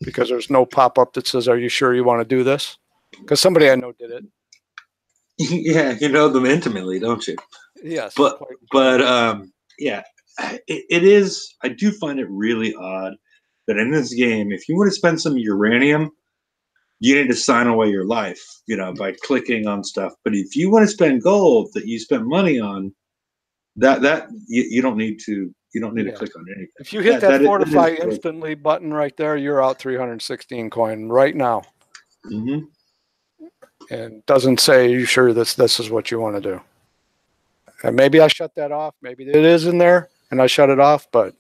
because there's no pop-up that says, are you sure you want to do this? Because somebody I know did it. Yeah, you know them intimately, don't you? Yes. But yeah, it is. I do find it really odd that in this game, if you want to spend some uranium, you need to sign away your life, by clicking on stuff. But if you want to spend gold that you spent money on, that you don't need to. You don't need to click on anything. If you hit that fortify is instantly button right there, you're out 316 coin right now. Mm-hmm. And doesn't say, you sure this is what you want to do? And maybe I shut that off. Maybe it is in there and I shut it off. But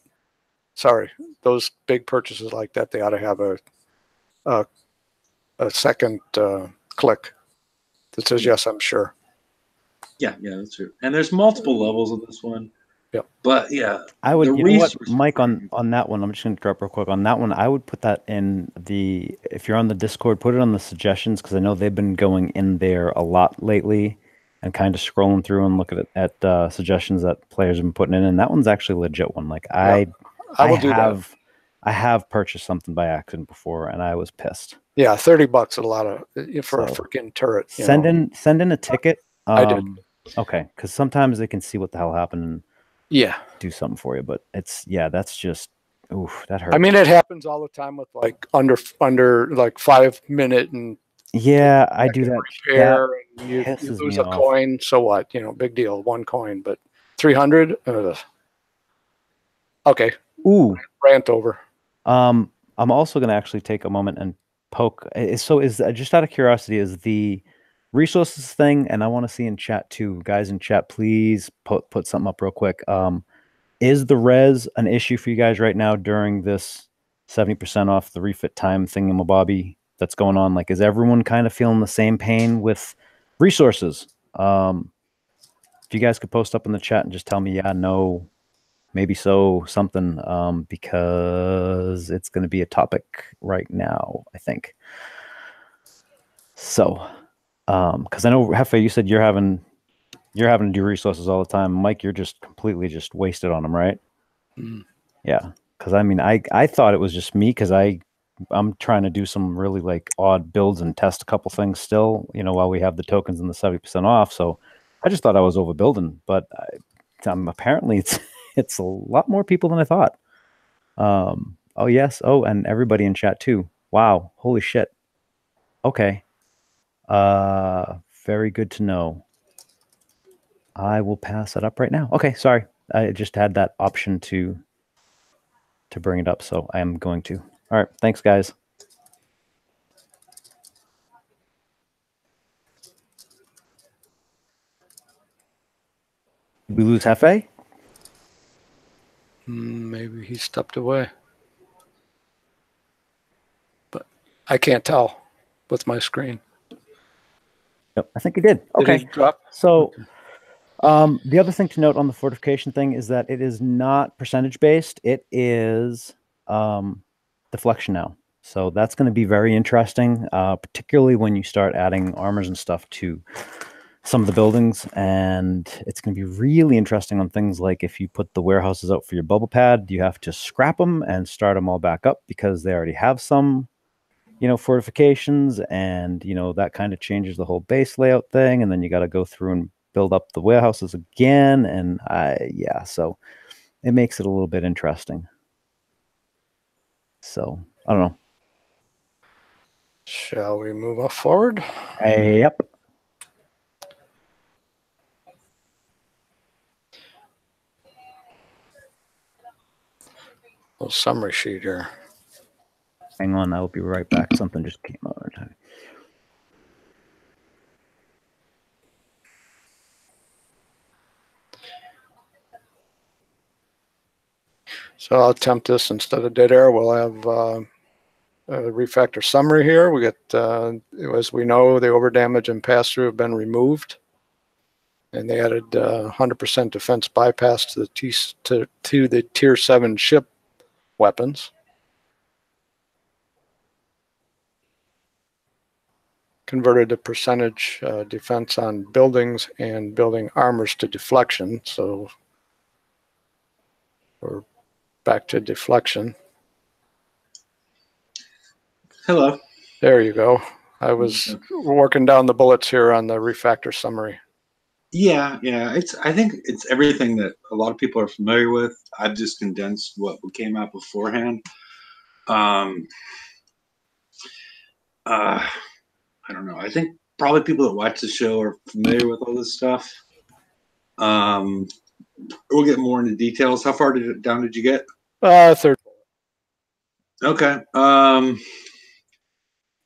sorry, those big purchases like that, they ought to have a second click that says, yes, I'm sure. Yeah, that's true. And there's multiple levels of this one. Yeah. But yeah, I would, Mike, on that one, I'm just going to drop real quick on that one. I would put that in if you're on the Discord, put it on the suggestions because I know they've been going in there a lot lately and kind of scrolling through and looking at suggestions that players have been putting in. And that one's actually a legit one. Like I have purchased something by accident before and I was pissed. Yeah, $30 a lot of for a freaking turret. Send in a ticket. I did. Okay, because sometimes they can see what the hell happened and do something for you. But that's just that hurts. I mean, it happens all the time with like under like 5 minute and I do that. Repair and you lose a coin. So what? Big deal. 1 coin, but 300. Okay. Ooh, rant over. I'm also going to actually take a moment and poke. So is just out of curiosity, is the resources thing, and I want to see in chat too, guys in chat, please put something up real quick. Is the res an issue for you guys right now during this 70% off the refit time thingamabobby that's going on? Like, is everyone kind of feeling the same pain with resources? If you guys could post up in the chat and just tell me, yeah, no, maybe so, something, because it's going to be a topic right now, I think. So, because I know Hefe, you said you're having to do resources all the time. Mike, you're just completely just wasted on them, right? Yeah, because I mean, I thought it was just me because I'm trying to do some really like odd builds and test a couple things still, while we have the tokens and the 70% off. So I just thought I was overbuilding, but apparently it's a lot more people than I thought. Oh yes. Oh, and everybody in chat too. Wow. Holy shit. Okay. Very good to know. I will pass that up right now. Okay, sorry. I just had that option to bring it up, so I am going to. All right, thanks, guys. Did we lose Hefe? Maybe he stepped away. But I can't tell with my screen. Yep, I think he did. Okay. Did he drop? So the other thing to note on the fortification thing is that it is not percentage based. It is deflection now. So that's going to be very interesting, particularly when you start adding armors and stuff to some of the buildings. And it's going to be really interesting on things like if you put the warehouses out for your bubble pad, you have to scrap them and start them all back up because they already have some fortifications, and that kind of changes the whole base layout thing, and then you got to go through and build up the warehouses again, and so it makes it a little bit interesting. So I don't know. Shall we move forward? Yep. Little summary sheet here. Hang on, I will be right back. Something just came out. So I'll attempt this instead of dead air. We'll have a refactor summary here. We get, as we know, the overdamage and pass-through have been removed. And they added 100% defense bypass to the tier 7 ship weapons. converted the percentage defense on buildings and building armors to deflection. So we're back to deflection. Hello. There you go. I was working down the bullets here on the refactor summary. Yeah. I think it's everything that a lot of people are familiar with. I've just condensed what came out beforehand. I don't know. I think probably people that watch the show are familiar with all this stuff. We'll get more into details. How far down did you get? Third. Okay.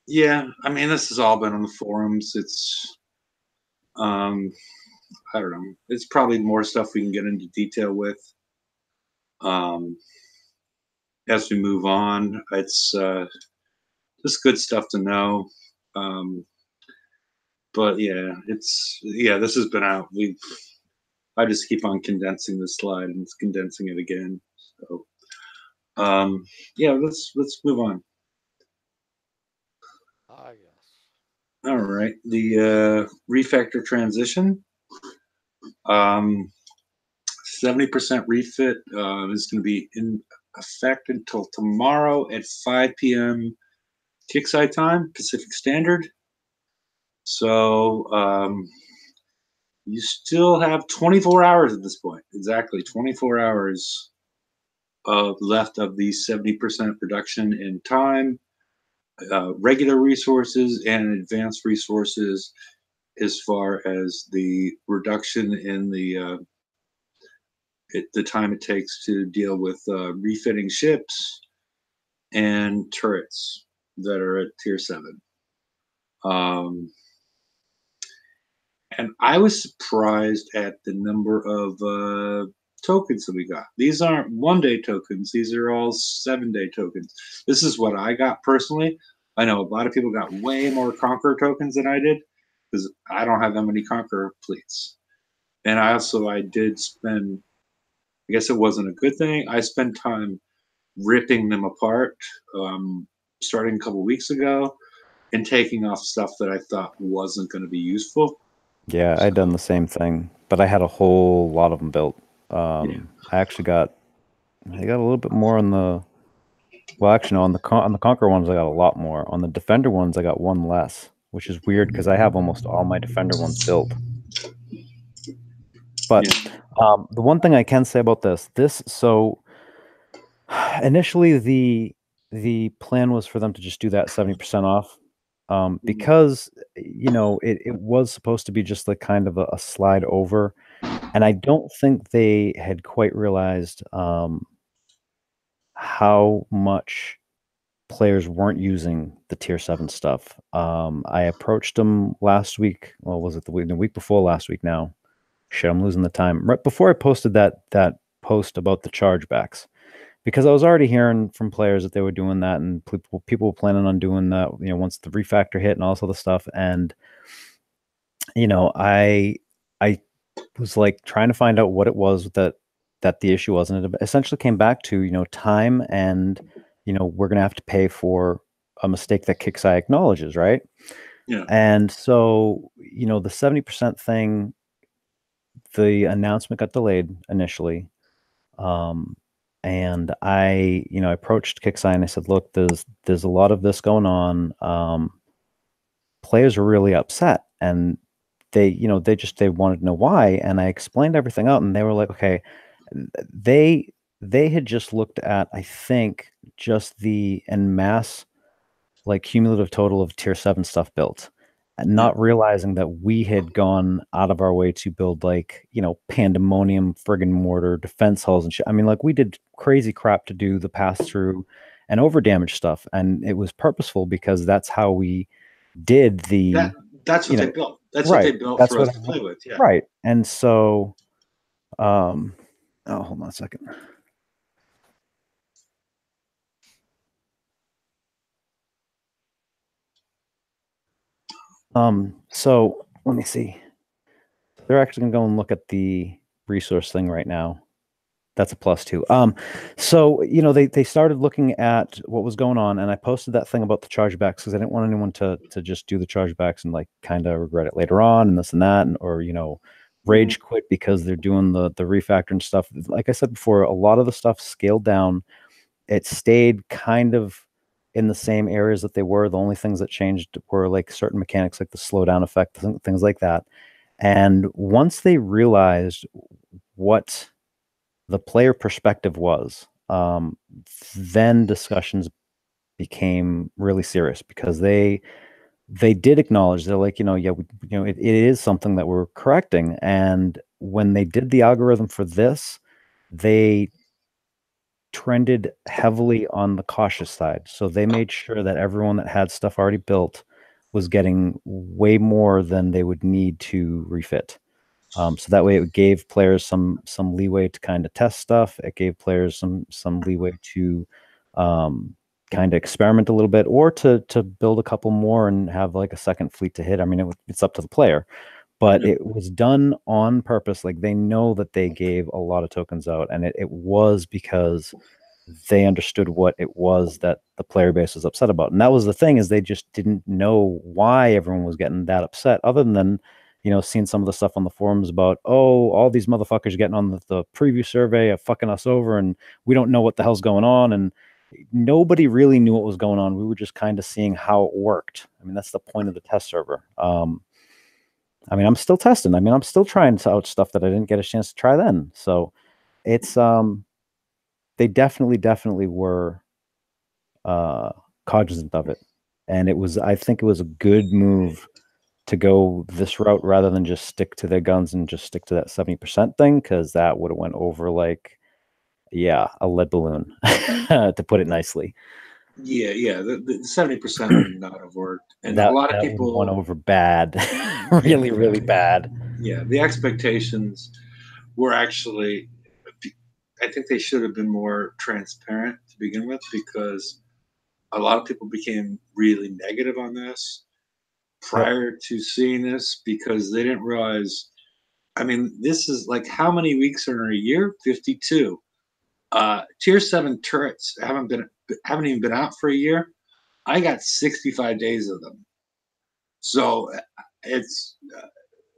Yeah. I mean, this has all been on the forums. It's, I don't know. It's probably more stuff we can get into detail with. As we move on, it's just good stuff to know. But yeah, this has been out. I just keep on condensing the slide and condensing it again. So, yeah, let's move on. Yes. All right, the refactor transition. 70% refit is going to be in effect until tomorrow at 5 p.m. Kickside time, Pacific Standard. So you still have 24 hours at this point. Exactly 24 hours left of the 70% reduction in time, regular resources and advanced resources, as far as the reduction in the time it takes to deal with refitting ships and turrets that are at tier 7. And I was surprised at the number of tokens that we got. These aren't 1-day tokens. These are all 7-day tokens. This is what I got personally. I know a lot of people got way more Conqueror tokens than I did, because I don't have that many Conqueror fleets. And I did spend, I guess it wasn't a good thing, I spent time ripping them apart starting a couple weeks ago and taking off stuff that I thought wasn't going to be useful. Yeah, I'd done the same thing, but I had a whole lot of them built. I got a little bit more on the, well, actually, no, on the Conqueror ones, I got a lot more. On the Defender ones, I got one less, which is weird because I have almost all my Defender ones built. But the one thing I can say about so initially the plan was for them to just do that 70% off, because it was supposed to be just like kind of a slide over, and I don't think they had quite realized how much players weren't using the tier 7 stuff. I approached them last week. Well, was it the week before last week now? Shit, I'm losing the time. Right before I posted that post about the chargebacks, because I was already hearing from players that they were doing that, and people were planning on doing that, once the refactor hit and all this other stuff. And I was like trying to find out what it was that the issue was, and it essentially came back to time, and we're gonna have to pay for a mistake that Kixeye acknowledges, right? Yeah. And so the 70% thing, the announcement got delayed initially, and I approached Kixeye and I said, look, there's a lot of this going on. Players are really upset, and they wanted to know why, and I explained everything out, and they were like, okay. They had just looked at, I think, just the en masse, like, cumulative total of tier 7 stuff built, and not realizing that we had gone out of our way to build, like, pandemonium friggin' mortar defense hulls and shit. I mean, like, we did crazy crap to do the pass through and over damage stuff, and it was purposeful because that's how we did the. That's what they built. That's right, what they built that's for what us to play with. Yeah. Right, and so, oh, hold on a second. So let me see. They're actually gonna go and look at the resource thing right now. That's a +2. So they started looking at what was going on, and I posted that thing about the chargebacks because I didn't want anyone to just do the chargebacks and like kind of regret it later on and this and that, or rage quit because they're doing the refactor and stuff. Like I said before, a lot of the stuff scaled down. It stayed kind of in the same areas that they were. The only things that changed were like certain mechanics, like the slowdown effect, things like that. And once they realized what the player perspective was, then discussions became really serious because they did acknowledge, they're like, it is something that we're correcting. And when they did the algorithm for this, they trended heavily on the cautious side. So they made sure that everyone that had stuff already built was getting way more than they would need to refit. So that way it gave players some leeway to kind of test stuff. It gave players some leeway to kind of experiment a little bit, or to build a couple more and have like a second fleet to hit. I mean, it's up to the player, but it was done on purpose. Like they know that they gave a lot of tokens out, and it was because they understood what it was that the player base was upset about. And that was the thing, is they just didn't know why everyone was getting that upset, other than seeing some of the stuff on the forums about, oh, all these motherfuckers getting on the preview survey are fucking us over and we don't know what the hell's going on. And nobody really knew what was going on. We were just kind of seeing how it worked. I mean, that's the point of the test server. I mean, I'm still testing. I mean, I'm still trying out stuff that I didn't get a chance to try then. So it's, they definitely were cognizant of it. And I think it was a good move to go this route rather than just stick to their guns and just stick to that 70% thing, because that would have went over like, a lead balloon, to put it nicely. Yeah. The 70% would not have worked, and a lot of people went over bad, really bad. Yeah, the expectations were actually, I think they should have been more transparent to begin with, because a lot of people became really negative on this prior to seeing this, because they didn't realize. I mean, this is like, how many weeks are in a year? 52. Tier 7 turrets haven't even been out for a year. I got 65 days of them. So it's,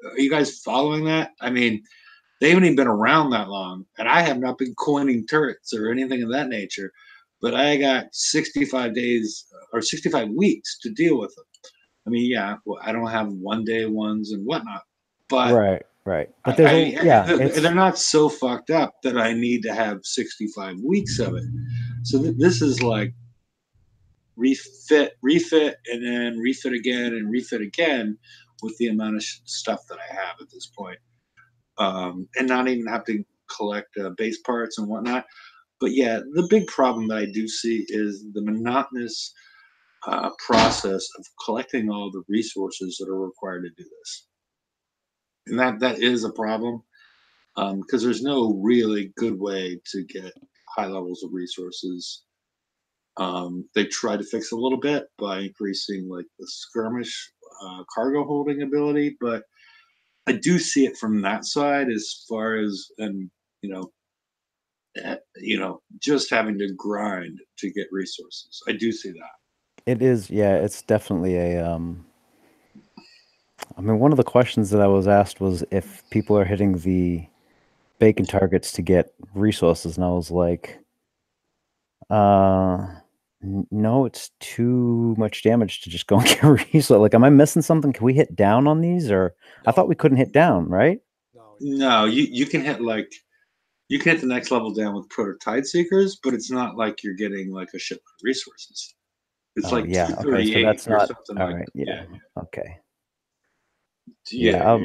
are you guys following that? I mean, they haven't even been around that long, and I have not been coining turrets or anything of that nature, but I got 65 days or 65 weeks to deal with them. I mean, yeah, well, I don't have 1 day ones and whatnot, but right. But they're not so fucked up that I need to have 65 weeks of it. So this is like refit, and then refit again and refit again with the amount of stuff that I have at this point. And not even have to collect base parts and whatnot. But yeah, the big problem that I do see is the monotonous process of collecting all the resources that are required to do this. And that is a problem, because there's no really good way to get high levels of resources. They try to fix a little bit by increasing like the skirmish cargo holding ability, but I do see it from that side, as far as, and just having to grind to get resources. I do see that. It is, it's definitely a I mean, one of the questions that I was asked was if people are hitting the bacon targets to get resources, and I was like, no, it's too much damage to just go and get resources. Like, am I missing something? Can we hit down on these? Or I thought we couldn't hit down, right? No, you can hit the next level down with prototype seekers, but it's not like you're getting like a shipment of resources. It's like 238 so that's or not something all like right. that. Okay. Yeah.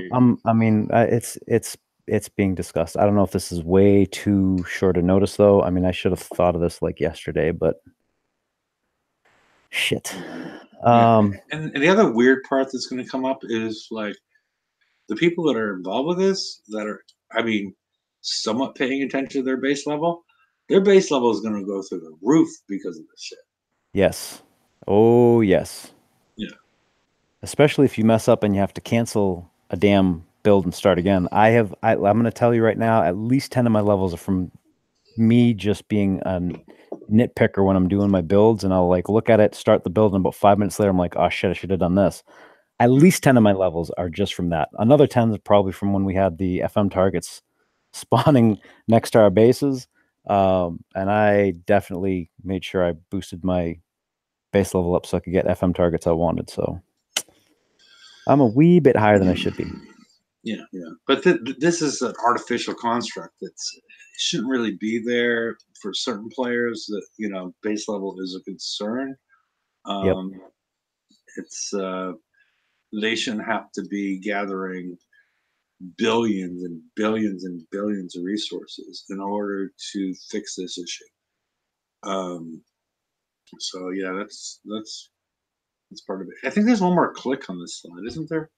I mean, it's being discussed. I don't know if this is way too short a notice, though. I mean, I should have thought of this like yesterday, but shit. And the other weird part that's going to come up is like the people that are involved with this, that are, I mean, somewhat paying attention to their base level. Their base level is going to go through the roof because of this shit. Yes. Oh, yes. Yeah. Especially if you mess up and you have to cancel a damn build and start again. I'm going to tell you right now, at least 10 of my levels are from me just being a nitpicker when I'm doing my builds, and I'll like look at it, start the build, and about 5 minutes later, I'm like, oh shit, I should have done this. At least 10 of my levels are just from that. Another 10 is probably from when we had the FM targets spawning next to our bases. And I definitely made sure I boosted my base level up so I could get FM targets I wanted. So I'm a wee bit higher than I should be. Yeah. But this is an artificial construct that's shouldn't really be there for certain players. That base level is a concern. Yep. It's they shouldn't have to be gathering billions and billions and billions of resources in order to fix this issue. So yeah, that's part of it. I think there's one more click on this slide, isn't there?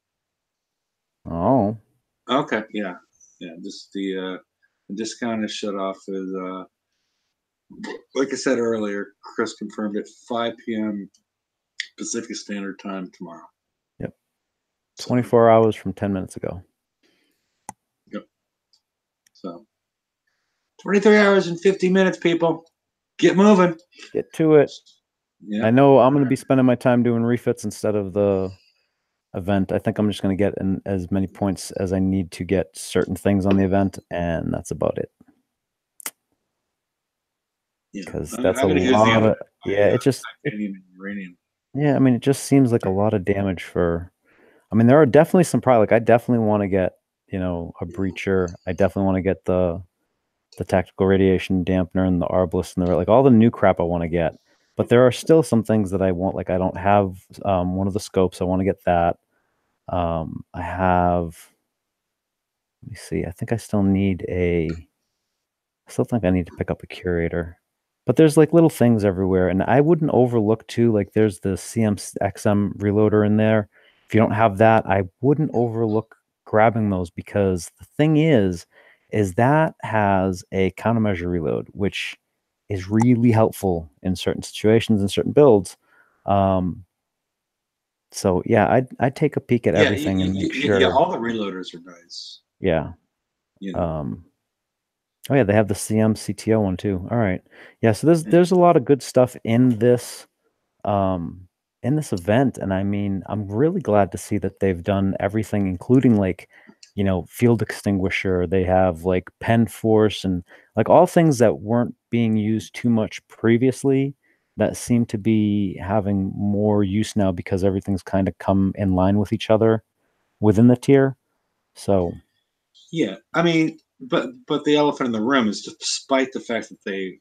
Oh. Okay, yeah. Just the discount is shut off as like I said earlier, Chris confirmed at 5 p.m. Pacific Standard Time tomorrow. Yep. 24 hours from 10 minutes ago. Yep. So 23 hours and 50 minutes, people. Get moving. Get to it. Yeah. I know I'm going to be spending my time doing refits instead of the event. I think I'm just going to get in as many points as I need to get certain things on the event, and that's about it. Because that's a lot of it just uranium. Yeah, I mean, it just seems like a lot of damage for. I mean, there are definitely some probably like I definitely want to get a breacher. I definitely want to get the tactical radiation dampener and the arbalist and the like all the new crap I want to get. But there are still some things that I want. Like I don't have one of the scopes. I want to get that. I have. Let me see. I think I still need I still think I need to pick up a curator. But there's like little things everywhere, and I wouldn't overlook too. Like there's the CMXM reloader in there. If you don't have that, I wouldn't overlook grabbing those, because the thing is that has a countermeasure reload, which is really helpful in certain situations and certain builds. So yeah, I'd take a peek at everything and make sure. Yeah, all the reloaders are nice. Yeah. Oh yeah, they have the CMCTO one too. All right. Yeah, so there's a lot of good stuff in this event, and I mean, I'm really glad to see that they've done everything, including like, field extinguisher. They have like pen force and like all things that weren't being used too much previously that seem to be having more use now because everything's kind of come in line with each other within the tier. So yeah, I mean, but the elephant in the room is, despite the fact that they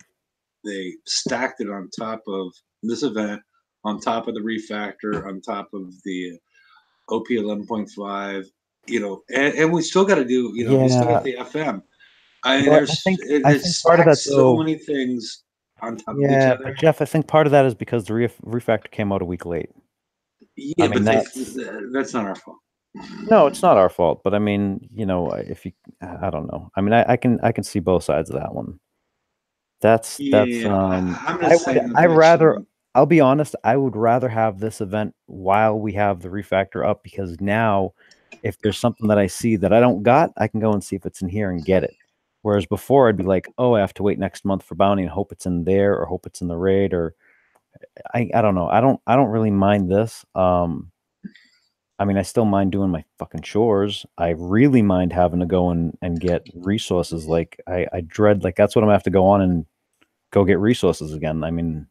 stacked it on top of this event, on top of the refactor, on top of the OP 11.5, and we still got to do, we still got the FM. I mean, I think part of that, so many things on top of each other. But Jeff, I think part of that is because the refactor came out a week late. Yeah, I mean, that's not our fault. No, it's not our fault. But I mean, if you, I don't know. I mean, I can see both sides of that one. I'll be honest, I would rather have this event while we have the refactor up, because now if there's something that I see that I don't got, I can go and see if it's in here and get it. Whereas before I'd be like, oh, I have to wait next month for bounty and hope it's in there, or hope it's in the raid, or I don't know. I don't really mind this. I mean, I still mind doing my fucking chores. I really mind having to go and get resources. Like I dread, like that's what I'm gonna have to go on and go get resources again. I mean,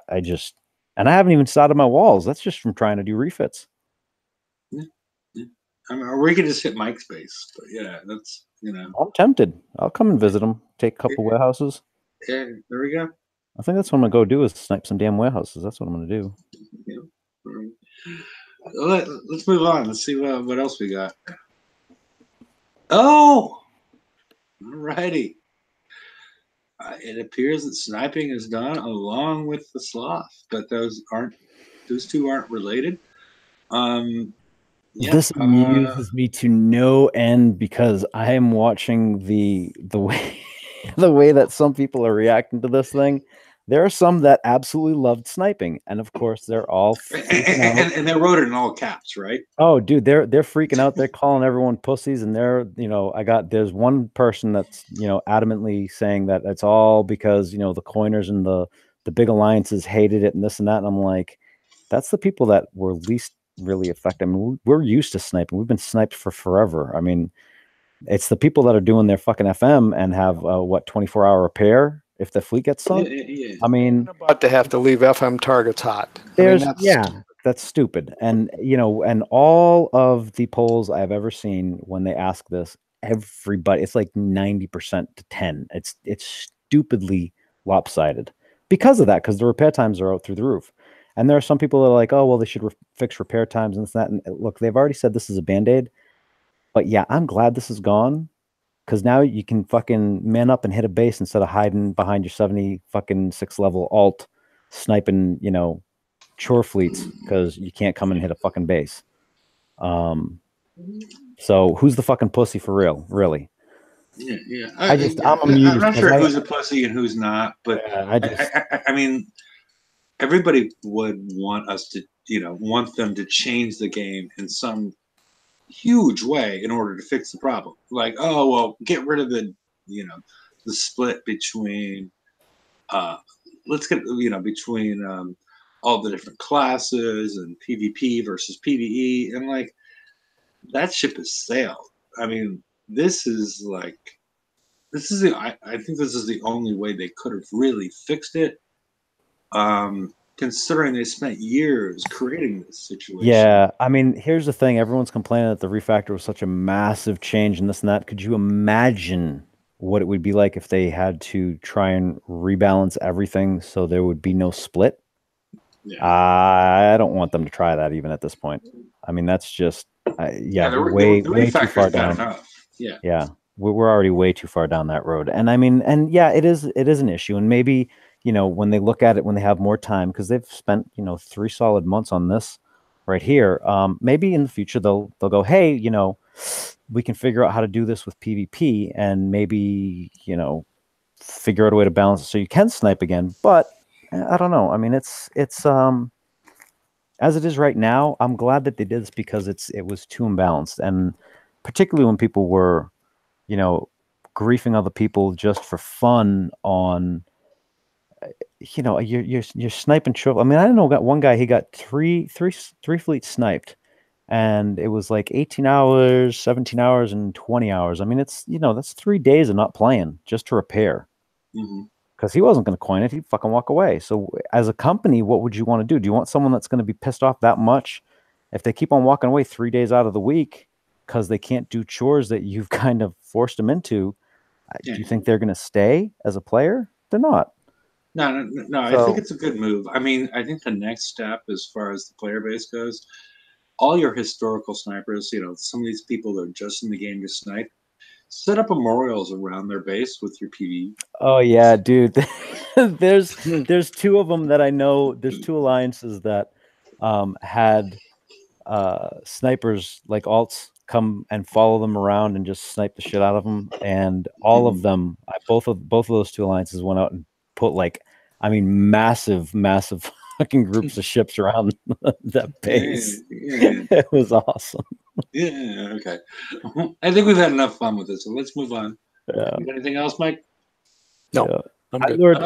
I just, and I haven't even started my walls. That's just from trying to do refits. Yeah. I mean, or we could just hit Mike's base, but yeah, that's, I'm tempted. I'll come and visit him. Take a couple warehouses. Yeah, there we go. I think that's what I'm gonna go do, is snipe some damn warehouses. That's what I'm gonna do. Yeah. Let's move on. Let's see what else we got. Oh, alrighty. It appears that sniping is done along with the sloth, but those two aren't related. Yeah, this amuses me to no end, because I am watching the way the way that some people are reacting to this thing. There are some that absolutely loved sniping, and of course, they're all freaking out. And they wrote it in all caps, right? Oh, dude, they're freaking out. They're calling everyone pussies, and there's one person that's adamantly saying that it's all because the coiners and the big alliances hated it and this and that. And I'm like, that's the people that were least really affected. I mean, we're used to sniping. We've been sniped for forever. I mean, it's the people that are doing their fucking FM and have 24-hour repair if the fleet gets sunk. Yeah. I mean, about to have to leave FM targets hot. That's stupid. And and all of the polls I've ever seen when they ask this, everybody, it's like 90% to 10. It's stupidly lopsided because of that, because the repair times are out through the roof. And there are some people that are like, oh, well, they should fix repair times and this and that. And look, they've already said this is a band-aid. But yeah, I'm glad this is gone, because now you can fucking man up and hit a base instead of hiding behind your 70 level alt sniping, chore fleets, because you can't come and hit a fucking base. So who's the fucking pussy for real? Really? Yeah. I'm amused. I'm not sure who's a pussy and who's not, but I mean, everybody would want us to, want them to change the game in some huge way in order to fix the problem. Like, oh well, get rid of the split between let's get between all the different classes and PvP versus PvE, and like that ship has sailed. I mean, I think this is the only way they could have really fixed it. Considering they spent years creating this situation. Yeah, I mean, here's the thing. Everyone's complaining that the refactor was such a massive change and this and that. Could you imagine what it would be like if they had to try and rebalance everything so there would be no split? Yeah. I don't want them to try that even at this point. I mean, that's just, way too far down. Yeah, we're already way too far down that road. And I mean, and yeah, it is an issue. And maybe, when they look at it, when they have more time, because they've spent, 3 solid months on this right here, maybe in the future they'll go, hey, we can figure out how to do this with PvP, and maybe, figure out a way to balance it so you can snipe again. But I don't know. I mean, it's as it is right now, I'm glad that they did this, because it was too imbalanced. And particularly when people were, griefing other people just for fun on, you're sniping trouble. I mean, I know one guy, he got three fleets sniped, and it was like 18 hours, 17 hours, and 20 hours. I mean, it's that's 3 days of not playing just to repair. Because he wasn't going to coin it, he'd fucking walk away. So as a company, what would you want to do? Do you want someone that's going to be pissed off that much if they keep on walking away 3 days out of the week because they can't do chores that you've kind of forced them into? Do you think they're going to stay as a player? They're not. No. So, I think it's a good move. I mean, I think the next step, as far as the player base goes, all your historical snipers, some of these people that are just in the game to snipe, set up memorials around their base with your PvE. Oh yeah, dude. there's 2 of them that I know. There's 2 alliances that had snipers like alts come and follow them around and just snipe the shit out of them. And all of them, both of those 2 alliances went out and put massive fucking groups of ships around that base. Yeah. It was awesome. Yeah, okay. I think we've had enough fun with this, so let's move on. Yeah. You got anything else, Mike? No. Yeah. High Lord,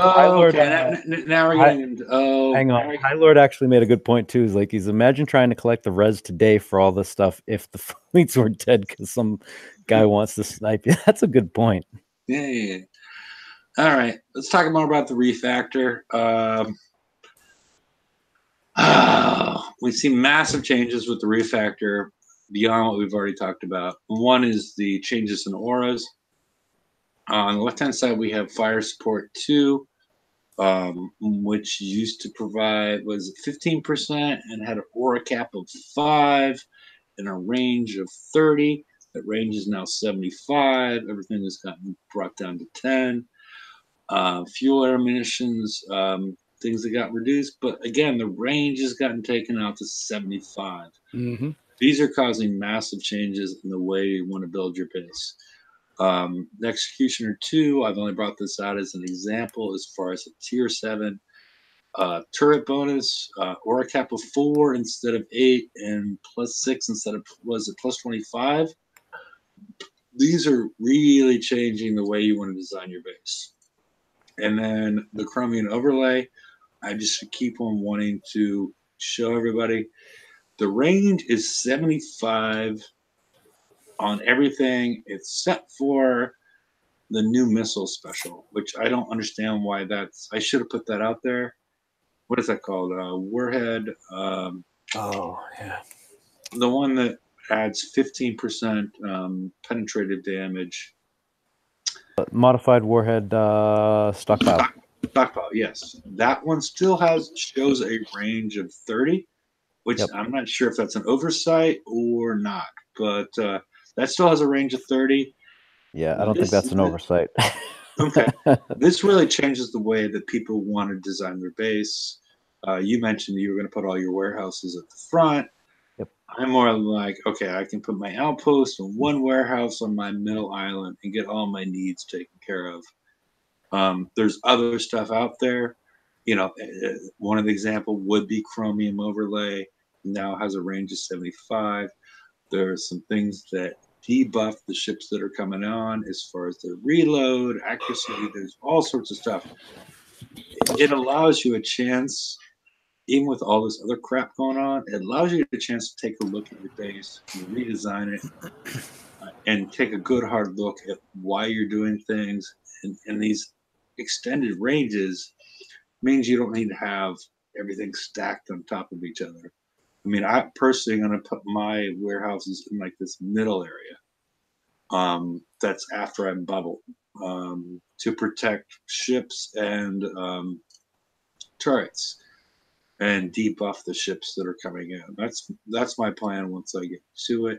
okay. Now we're getting into. Hang on. High Lord actually made a good point too. Is like, imagine trying to collect the res today for all this stuff if the fleets were dead because some guy wants to snipe you. That's a good point. Yeah. All right, let's talk more about the refactor. We've seen massive changes with the refactor beyond what we've already talked about. One is the changes in auras. On the left-hand side, we have Fire Support 2, which used to provide, 15% and had an aura cap of 5 and a range of 30. That range is now 75. Everything has gotten brought down to 10. Fuel air munitions, things that got reduced. But again, the range has gotten taken out to 75. These are causing massive changes in the way you want to build your base. The Executioner 2, I've only brought this out as an example as far as a tier 7 turret bonus, or a cap of 4 instead of 8, and +6 instead of, was it +25? These are really changing the way you want to design your base. And then the Chromium overlay, I just keep on wanting to show everybody. The range is 75 on everything except for the new missile special, which I don't understand why that's. I should have put that out there. What is that called? Warhead. Oh, yeah. The one that adds 15% penetrative damage. Modified warhead stockpile. Stockpile, yes. That one still shows a range of 30, which Yep. I'm not sure if that's an oversight or not, but that still has a range of 30. Yeah, I don't think that's an oversight. Okay. This really changes the way that people want to design their base. You mentioned you were going to put all your warehouses at the front. Yep. I'm more like, okay, I can put my outpost in one warehouse on my middle island and get all my needs taken care of. There's other stuff out there. You know, one of the example would be Chromium overlay. Now has a range of 75. There are some things that debuff the ships that are coming on as far as their reload, accuracy. There's all sorts of stuff. It allows you a chance, even with all this other crap going on, it allows you a chance to take a look at your base and redesign it and take a good hard look at why you're doing things. And these extended ranges means you don't need to have everything stacked on top of each other. I mean, I personally am going to put my warehouses in like this middle area. That's after I'm bubbled, to protect ships and turrets and debuff the ships that are coming in. That's my plan once I get to it.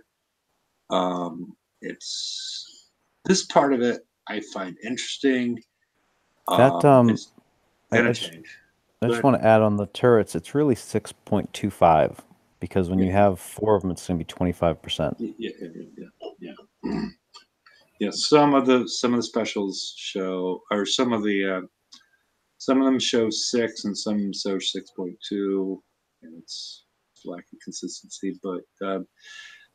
It's this part of it I find interesting. It's gonna change. I just want to add on the turrets. It's really 6.25 because when you have 4 of them, it's going to be 25%. Yeah. Yeah, some of the specials show, or some of them show 6 and some show 6.2, and it's lacking consistency. But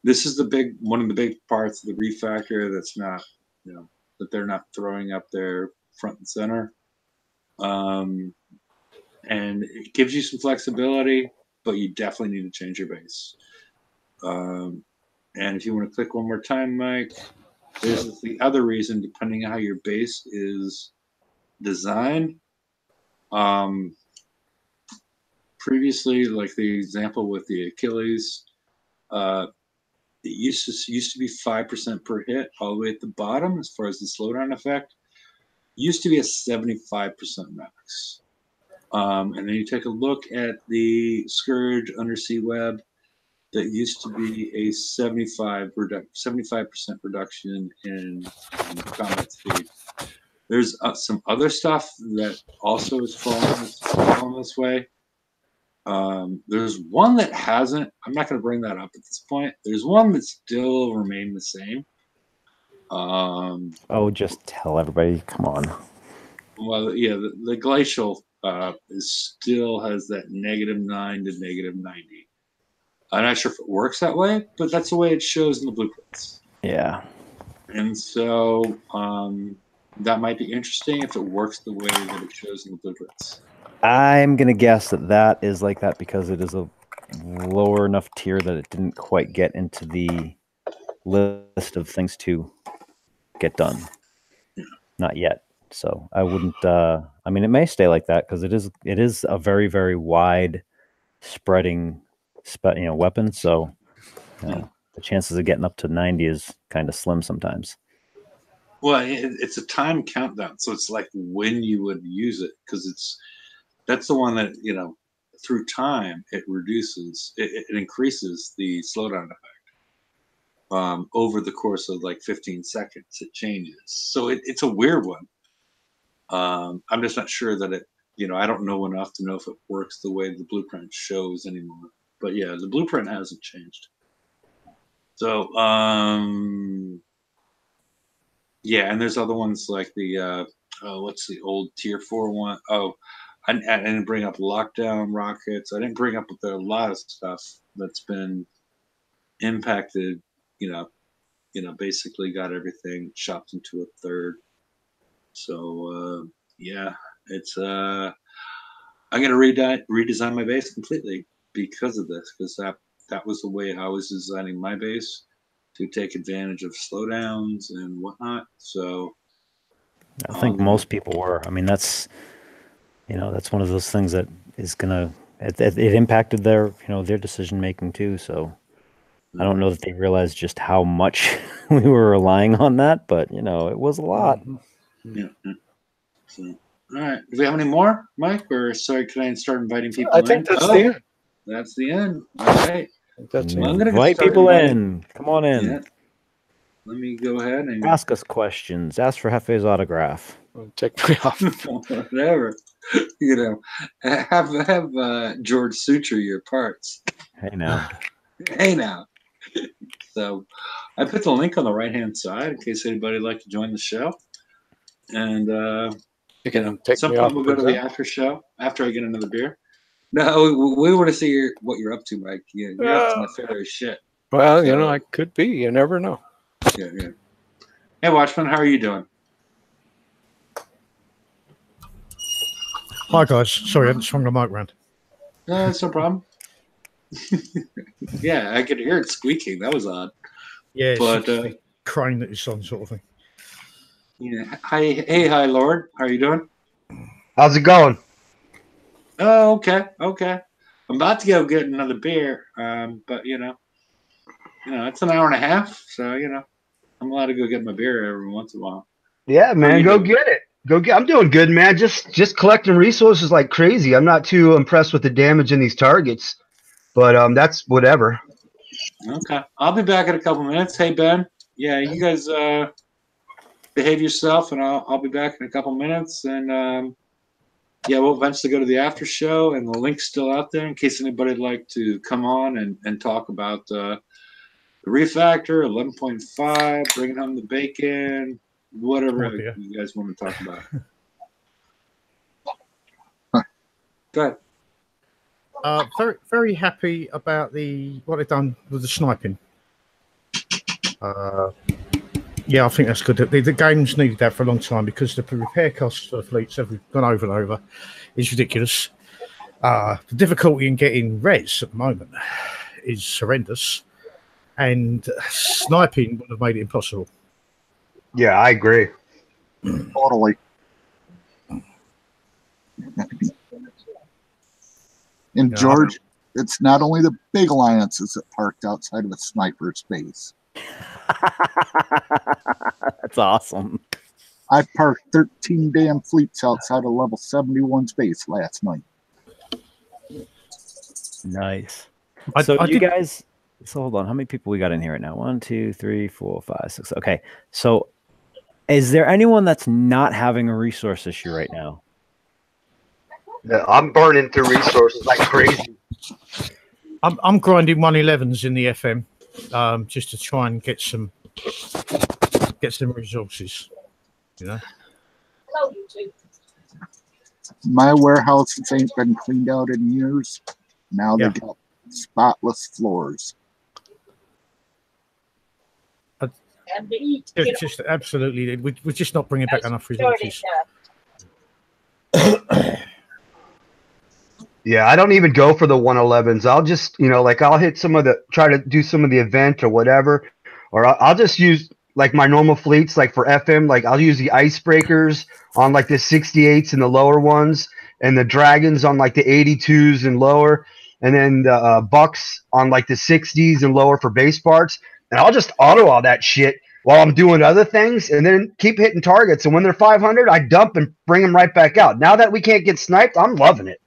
this is one of the big parts of the refactor that's not, that they're not throwing up there front and center. And it gives you some flexibility, but you definitely need to change your base. And if you want to click one more time, Mike, this is the other reason, depending on how your base is designed. Previously, like the example with the Achilles, it used to be 5% per hit all the way at the bottom as far as the slowdown effect. Used to be a 75% max. And then you take a look at the Scourge Undersea Web, that used to be a 75% reduction in combat speed. There's some other stuff that also is falling this way. There's one that hasn't. I'm not going to bring that up at this point. There's one that still remained the same. Just tell everybody. Come on. Well, yeah, the glacial still has that -9 to -90. I'm not sure if it works that way, but that's the way it shows in the blueprints. Yeah. And so that might be interesting if it works the way that it shows in the blueprints. I'm going to guess that is like that because it is a lower enough tier that it didn't quite get into the list of things to get done. Yeah. Not yet. So I wouldn't, I mean, it may stay like that because it is a very, very wide spreading weapon. So the chances of getting up to 90 is kind of slim sometimes. Well, it's a time countdown, so it's like when you would use it, because that's the one that through time it increases the slowdown effect. Over the course of like 15 seconds, it changes. So it's a weird one. I'm just not sure that I don't know enough to know if it works the way the blueprint shows anymore. But yeah, the blueprint hasn't changed. So Yeah, and there's other ones like the what's the old tier 4 one? Oh, I didn't bring up lockdown rockets. I didn't bring up a lot of stuff that's been impacted. Basically got everything chopped into a third. So yeah, it's I'm gonna redesign my base completely because of this, because that was the way I was designing my base to take advantage of slowdowns and whatnot. So I think most people were. I mean, that's one of those things that is gonna it impacted their their decision making too. So I don't know that they realized just how much we were relying on that, but it was a lot. Yeah. So, all right. Do we have any more, Mike? Or sorry, can I start inviting people I in? think that's the end. That's the end. All right. That's Well, I'm it. gonna Invite start people inviting- in. Come on in. Yeah. Let me go ahead and Ask us questions. Ask for Hefe's autograph. Take me off. whatever. Have George suture your parts. Hey now. Hey now. So I put the link on the right hand side in case anybody would like to join the show. And You can take some me point off. we'll go to the after show after I get another beer. No, we want to see what you're up to, Mike. You're up to nefarious shit. Well, I could be. You never know. Yeah. Hey, Watchman, how are you doing? Hi guys, sorry I hadn't swung the mic round. No, that's no problem. Yeah, I could hear it squeaking. That was odd. Yeah, But it's the crane that it's on, sort of thing. yeah, hi, Lord. How are you doing? How's it going? Oh, okay. I'm about to go get another beer, but it's an hour and a half, so I'm allowed to go get my beer every once in a while. Yeah, man, go doing? get it. I'm doing good, man. Just collecting resources like crazy. I'm not too impressed with the damage in these targets, but that's whatever. Okay, I'll be back in a couple minutes. Hey, Ben. Yeah, you guys behave yourself, and I'll be back in a couple minutes, and yeah, we'll eventually go to the after show, and the link's still out there in case anybody'd like to come on and talk about the Refactor 11.5, bringing home the bacon, whatever you guys want to talk about. Go ahead. Very, very happy about what they've done with the sniping. Yeah, I think that's good. The game's needed that for a long time because the repair costs for the fleets have gone over and over. It's ridiculous. The difficulty in getting res at the moment is horrendous, and sniping would have made it impossible. Yeah, I agree. Totally. And Yeah. George, it's not only the big alliances that parked outside of a sniper's base. That's awesome. I parked 13 damn fleets outside of level 71's base last night. Nice. So hold on. How many people we got in here right now? 1, 2, 3, 4, 5, 6. Okay. So is there anyone that's not having a resource issue right now? Yeah, I'm burning through resources like crazy. I'm grinding 111s in the FM just to try and get some resources. My warehouses ain't been cleaned out in years. Now they got spotless floors. Just absolutely, we're just not bringing back enough resources. Yeah, I don't even go for the 111s. I'll just, I'll hit try to do some of the event or whatever, or I'll just use like my normal fleets, like for FM, like I'll use the icebreakers on like the 68s and the lower ones, and the dragons on like the 82s and lower, and then the bucks on like the 60s and lower for base parts, and I'll just auto all that shit while I'm doing other things, and then keep hitting targets. And when they're 500, I dump and bring them right back out. Now that we can't get sniped, I'm loving it.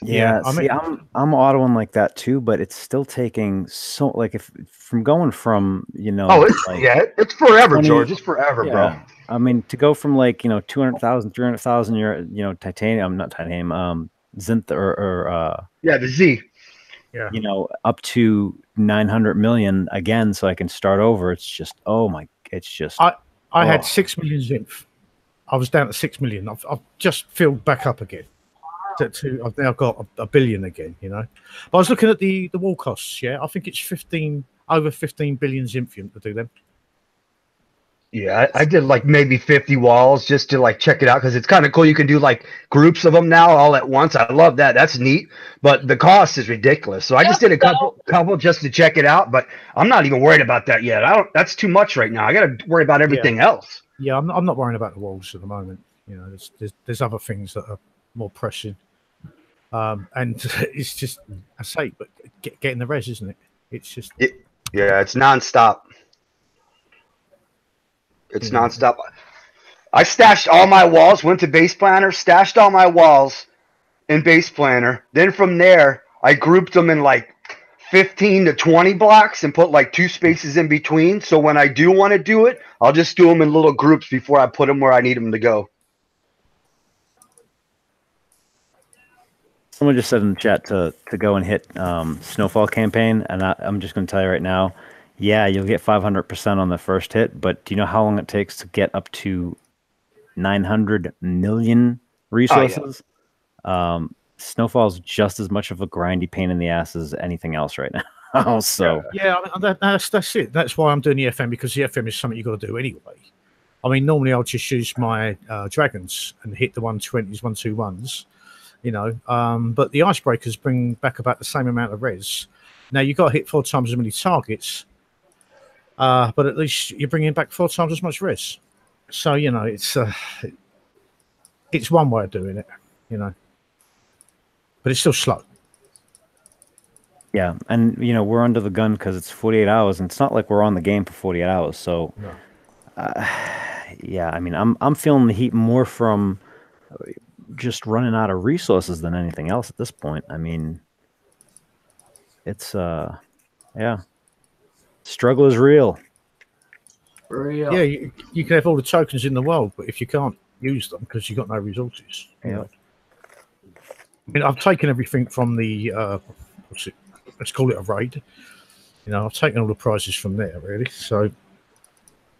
Yeah, I'm autoing like that too, but it's still taking from going from it's forever, 20, George. It's forever, bro. I mean, to go from 200,000, 300,000, titanium, not titanium, zinth or the Z, up to 900 million again, so I can start over. It's just I had 6 million zinf. I was down to 6 million. I've just filled back up again. I've now got a billion again, you know. But I was looking at the wall costs. Yeah, I think it's over 15 billion zinfium to do them. Yeah, I did like maybe 50 walls just to like check it out because it's kind of cool. You can do like groups of them now all at once. I love that. That's neat. But the cost is ridiculous. So I just did a couple just to check it out. But I'm not even worried about that yet. That's too much right now. I got to worry about everything else. Yeah, I'm not worrying about the walls at the moment. You know, there's other things that are more pressing. And it's just, I say, but getting the res, isn't it? It's just. Yeah, it's nonstop. It's nonstop. I stashed all my walls, went to base planner, stashed all my walls in base planner. Then from there, I grouped them in like 15 to 20 blocks and put like 2 spaces in between. So when I do want to do it, I'll just do them in little groups before I put them where I need them to go. Someone just said in the chat to go and hit Snowfall campaign, and I'm just going to tell you right now, yeah, you'll get 500% on the first hit, but do you know how long it takes to get up to 900 million resources? Oh, yeah. Snowfall's just as much of a grindy pain in the ass as anything else right now. So yeah, that's it. That's why I'm doing the FM, because the FM is something you've got to do anyway. I mean, normally I'll just use my dragons and hit the 120s, 121s. You know, but the icebreakers bring back about the same amount of res. Now you've got to hit 4 times as many targets, but at least you're bringing back 4 times as much res. So you know, it's one way of doing it, you know, but it's still slow. Yeah, and you know we're under the gun because it's 48 hours, and it's not like we're on the game for 48 hours. So, no. Yeah, I mean, I'm feeling the heat more from just running out of resources than anything else at this point. I mean, it's yeah, struggle is real. Yeah, you can have all the tokens in the world, but if you can't use them because you've got no resources. Yeah. I mean, I've taken everything from the let's call it a raid. You know, I've taken all the prizes from there really. So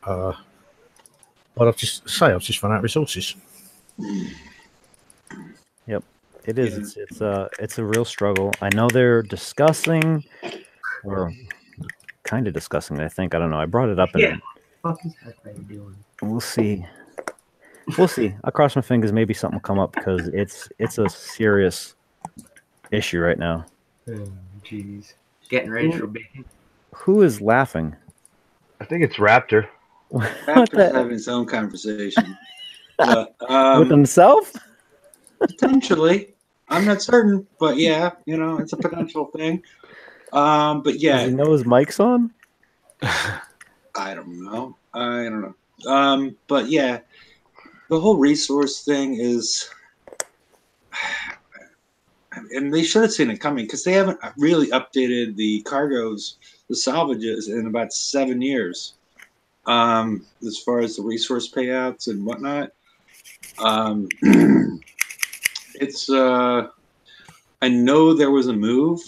but I've just run out of resources. Yep, it is. It's a real struggle. I know they're discussing, or kind of discussing. I think, I don't know. I brought it up, and we'll see. We'll see. I cross my fingers. Maybe something will come up because it's a serious issue right now. Jeez, getting ready for big. Who is laughing? I think it's Raptor. Raptor's having his own conversation. With himself? Potentially. I'm not certain, but yeah, you know, it's a potential thing. But yeah. Does he know his mic's on? I don't know. But yeah, the whole resource thing is, and they should have seen it coming because they haven't really updated the cargoes, the salvages in about 7 years. As far as the resource payouts and whatnot. It's I know there was a move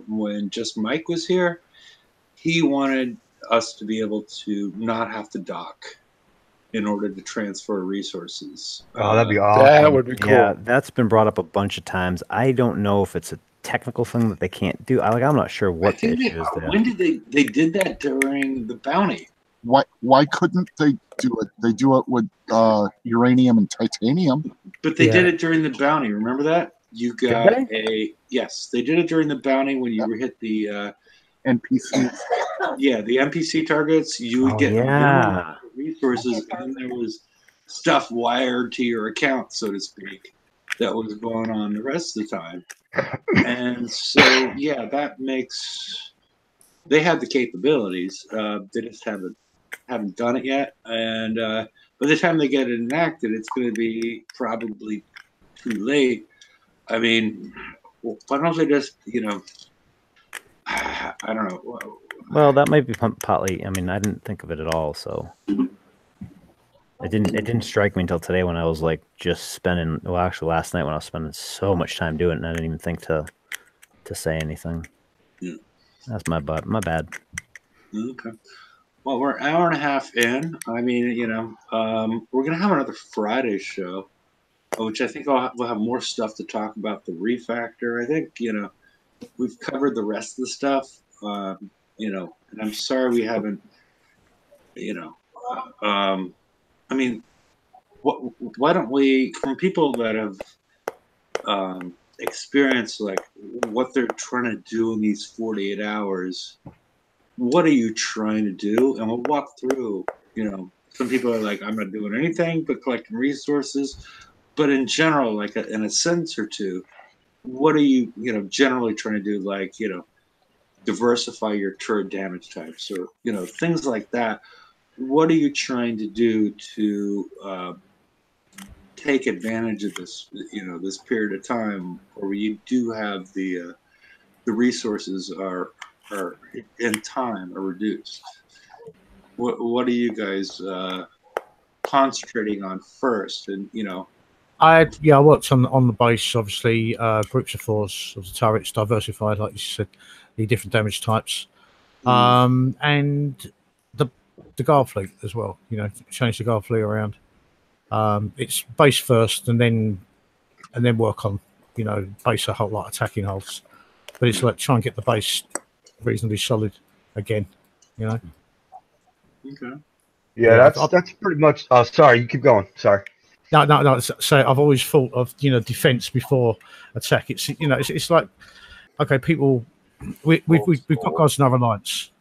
when Just Mike was here. He wanted us to be able to not have to dock in order to transfer resources. Oh, that'd be awesome. That would be cool. Yeah, that's been brought up a bunch of times. I don't know if it's a technical thing that they can't do. I'm not sure what the issue is there. When did they did that during the bounty? Why couldn't they do it? They do it with uranium and titanium. But they did it during the bounty. Remember that? You got yes, they did it during the bounty when you hit the NPCs. Yeah, the NPC targets. You would get resources, and there was stuff wired to your account, so to speak, that was going on the rest of the time. And so, yeah, that makes they have the capabilities. They just haven't done it yet. And by the time they get it enacted, it's going to be probably too late. I mean, why don't they just, you know, I don't know. Well, that might be partly. I mean, I didn't think of it at all, so it didn't strike me until today when I was like just spending. Well, actually, last night when I was spending so much time doing it, and I didn't even think to say anything. Yeah. That's my bad. Okay. Well, we're an hour and a half in. I mean, we're gonna have another Friday show, which I think we'll have more stuff to talk about the refactor. I think we've covered the rest of the stuff. And I'm sorry we haven't. I mean, why don't we, from people that have experienced like what they're trying to do in these 48 hours? What are you trying to do? And we'll walk through. Some people are like, I'm not doing anything but collecting resources. But in general, like in a sentence or two, what are you, generally trying to do? Like, diversify your turret damage types or, things like that. What are you trying to do to take advantage of this, this period of time where you do have the resources are in time are reduced? What are you guys concentrating on first? And I worked on the base, obviously, groups of fours of the turrets, diversified, like you said, the different damage types, and the guard fleet as well. Change the guard fleet around. It's base first, and then work on base a whole lot attacking hulls. But it's like try and get the base reasonably solid again. Okay. Yeah, that's pretty much. Oh, sorry, you keep going. Sorry. No. So I've always thought of defense before attack. It's like, okay, people, we've got guys in our alliance,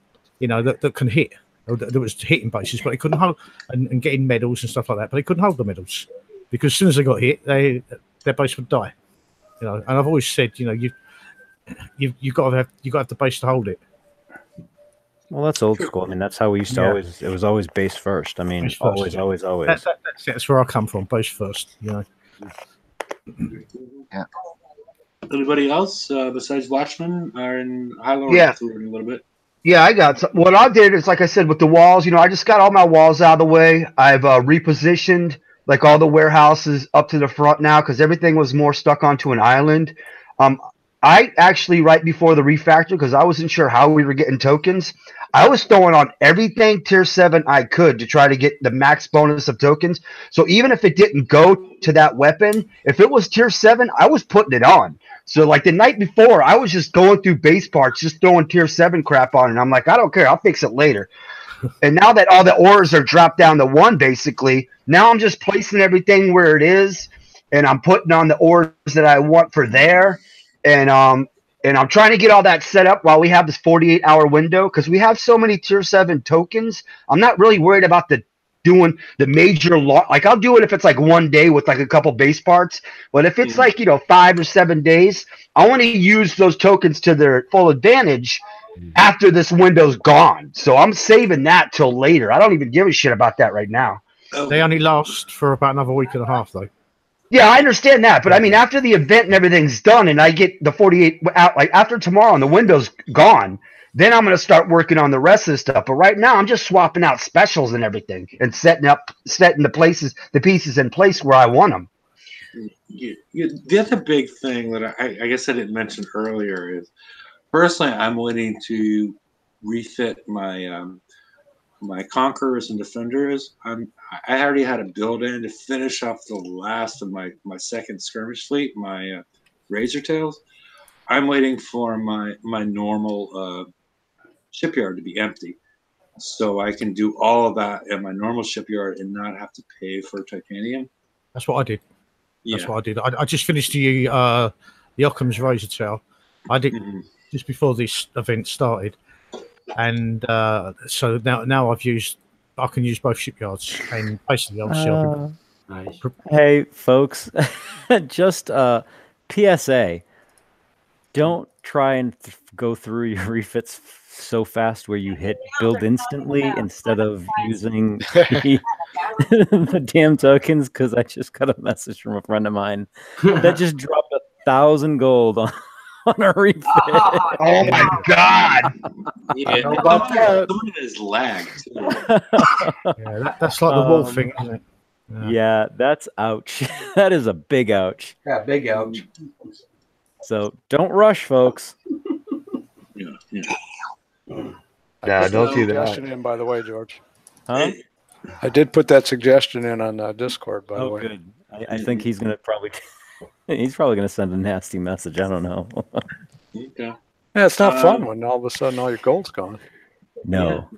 that can hit. There was hitting bases, but they couldn't hold and getting medals and stuff like that. But they couldn't hold the medals because as soon as they got hit, their base would die. And I've always said, you've got to have the base to hold it. Well, that's old school. I mean, that's how we used to always. It was always base first. I mean, always. That's where I come from. Base first. Yeah. Anybody else besides Watchmen are in High-Low? Through it a little bit. Yeah, I got some. What I did is, like I said, with the walls, I just got all my walls out of the way. I've repositioned like all the warehouses up to the front now because everything was more stuck onto an island. I actually, right before the refactor, because I wasn't sure how we were getting tokens, I was throwing on everything tier 7 I could to try to get the max bonus of tokens. So even if it didn't go to that weapon, if it was tier 7, I was putting it on. So like the night before, I was just going through base parts, just throwing tier 7 crap on it. And I'm like, I don't care. I'll fix it later. And now that all the ores are dropped down to 1, basically, now I'm just placing everything where it is. And I'm putting on the ores that I want for there. And I'm trying to get all that set up while we have this 48-hour window because we have so many tier 7 tokens. I'm not really worried about doing the major like I'll do it if it's like 1 day with like a couple base parts. But if it's like 5 or 7 days, I want to use those tokens to their full advantage after this window's gone. So I'm saving that till later. I don't even give a shit about that right now. They only last for about another week and a half though. Yeah, I understand that, but I mean, after the event and everything's done, and I get the 48 out, like after tomorrow, and the window's gone, then I'm gonna start working on the rest of the stuff. But right now, I'm just swapping out specials and everything, and setting the pieces in place where I want them. The other big thing that I guess I didn't mention earlier is, personally, I'm waiting to refit my my Conquerors and Defenders. I already had a build in to finish off the last of my second skirmish fleet, my Razor Tails. I'm waiting for my normal shipyard to be empty, so I can do all of that at my normal shipyard and not have to pay for titanium. That's what I did. That's what I did. I just finished the Occam's Razor Tail. I did just before this event started. And so now I can use both shipyards, and basically obviously nice. Hey folks, just PSA, don't try and go through your refits so fast where you hit build instantly instead of using the damn tokens, because I just got a message from a friend of mine that just dropped 1,000 gold on a refit. Oh my god! Yeah, some of it is lag too. Yeah, that's like the wall thing, isn't it? Yeah, that's ouch. That is a big ouch. Yeah, big ouch. So don't rush, folks. Yeah. Yeah, put don't that do that. suggestion in, by the way, George. Huh? I did put that suggestion in on Discord, by the Oh, way. good. I think he's gonna probably he's probably gonna send a nasty message. I don't know. Okay. Yeah, it's not fun when all of a sudden all your gold's gone. No.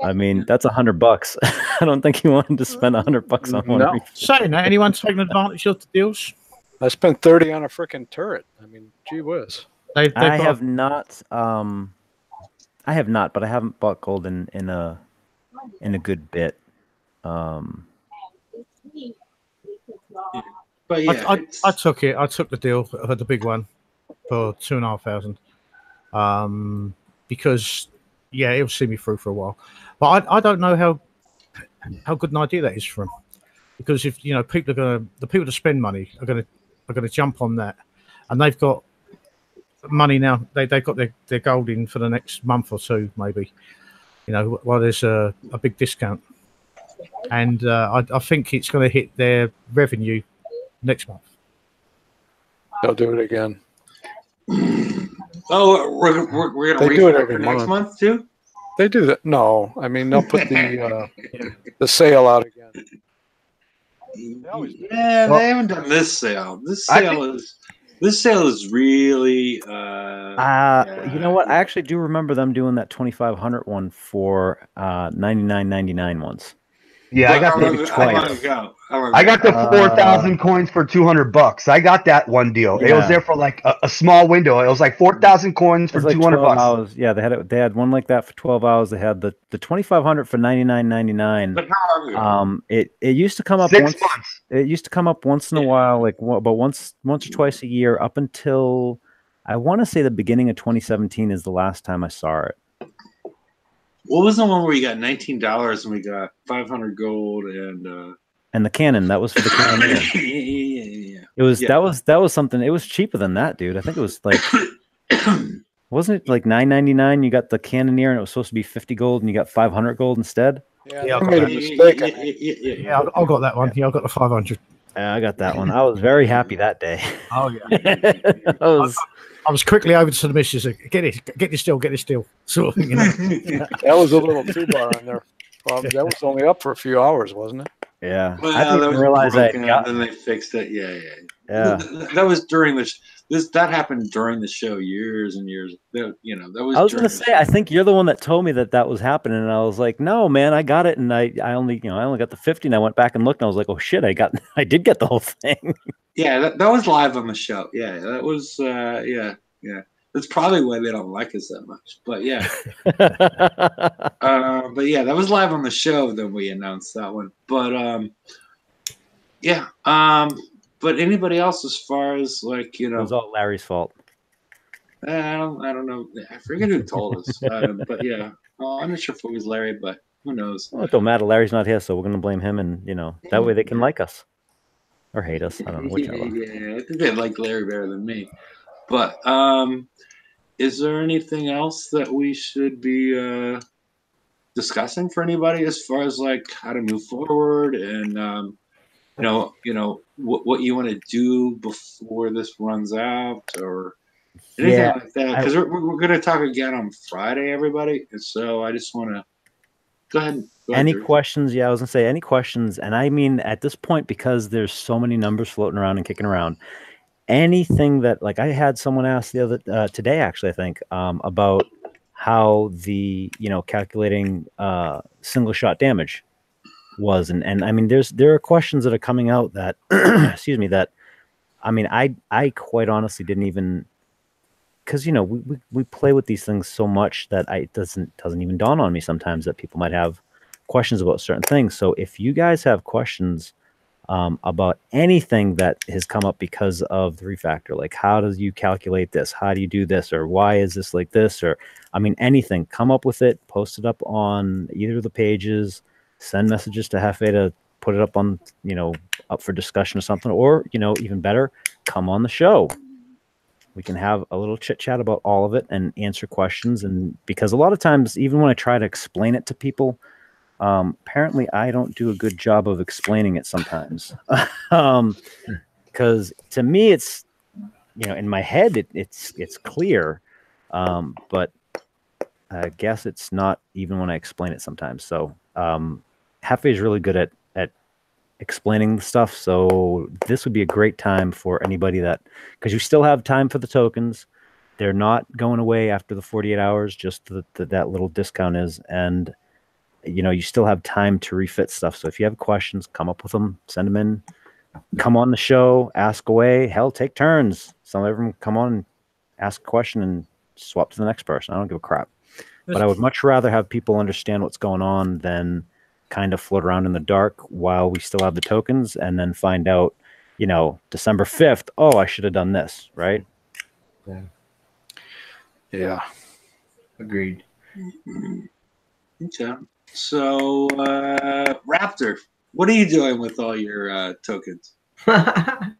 I mean, that's $100. I don't think he wanted to spend $100 on one. No. Saying that, anyone taking advantage of the deals? I spent 30 on a freaking turret. I mean, gee whiz. They've I got- have not. I have not, but I haven't bought gold in a good bit. But yeah, I took it. I took the deal for the big one for 2,500. Because yeah, it'll see me through for a while. But I don't know how good an idea that is for them. Because if the people that spend money are gonna jump on that, and they've got money now. They've got their gold in for the next month or two, maybe. While there's a big discount, and I think it's going to hit their revenue next month. They'll do it again. Oh, we're gonna They do it refactor every next month too. They do that. No, I mean they'll put the sale out again. Yeah, they haven't done this sale. This sale is really. You know what? I actually do remember them doing that 2,500 one for 99.99 once. Yeah, I got I got the 4,000 coins for $200. I got that one deal. It was there for like a small window. It was like 4,000 coins for like $200. Hours. Yeah, they had one like that for 12 hours. They had the 2,500 for 99.99. It used to come up 6 once. months. It used to come up once in a while, but once or twice a year, up until I want to say the beginning of 2017 is the last time I saw it. What was the one where you got $19 and we got 500 gold and the cannon? That was for the cannon. yeah. It was that was something. It was cheaper than that, dude. I think it was like wasn't it like $9.99? You got the cannoneer and it was supposed to be 50 gold, and you got 500 gold instead. Yeah, I made a mistake. Yeah, I got that one. Yeah, I got the 500. Yeah, I got that one. I was very happy that day. Oh yeah. I was quickly over to the missus. Get this deal. So that was a little too bar on there. That was only up for a few hours, wasn't it? Yeah, well, I didn't realize that. Then they fixed it. Yeah. That was during that happened during the show years and years. That was. I was gonna say, I think you're the one that told me that was happening, and I was like, no, man, I got it, and I only got the 50, and I went back and looked, and I was like, oh shit, I did get the whole thing. Yeah, that was live on the show. Yeah, that was. Yeah. That's probably why they don't like us that much. But yeah. But yeah, that was live on the show. Then we announced that one. But yeah. But anybody else, as far as like it was all Larry's fault. I don't know. I forget who told us. But yeah, I'm not sure if it was Larry, but who knows? Well, it don't matter. Larry's not here, so we're gonna blame him, and that way they can like us or hate us. I don't know whichever. Yeah, I think they like Larry better than me. But is there anything else that we should be discussing for anybody as far as like how to move forward and what you want to do before this runs out or anything like that? Because we're going to talk again on Friday, everybody. And so I just want to go ahead. Any questions? Yeah, I was gonna say any questions, and I mean at this point, because there's so many numbers floating around and kicking around. Anything that, like, I had someone ask the other today, actually, I think, about how the calculating single shot damage was, and I mean, there are questions that are coming out that, excuse me, that I mean, I quite honestly didn't even, because we play with these things so much that it doesn't even dawn on me sometimes that people might have questions about certain things. So if you guys have questions about anything that has come up because of the refactor, like how do you calculate this, how do you do this, or why is this like this, or I mean anything, come up with it, post it up on either of the pages, send messages to Hefe to put it up on up for discussion or something, or even better, come on the show. We can have a little chit chat about all of it and answer questions. And because a lot of times, even when I try to explain it to people, apparently I don't do a good job of explaining it sometimes. Because to me, it's, in my head, it's clear. But I guess it's not even when I explain it sometimes. So Hefe is really good at explaining the stuff. So this would be a great time for anybody that, because you still have time for the tokens. They're not going away after the 48 hours, just that little discount is. And, you know, you still have time to refit stuff. So if you have questions, come up with them, send them in, come on the show, ask away. Hell, take turns. Some of them come on and ask a question and swap to the next person. I don't give a crap. But I would much rather have people understand what's going on than kind of float around in the dark while we still have the tokens and then find out, you know, December 5th, oh, I should have done this, right? Yeah. Agreed. Okay. So, Raptor, what are you doing with all your tokens? I'm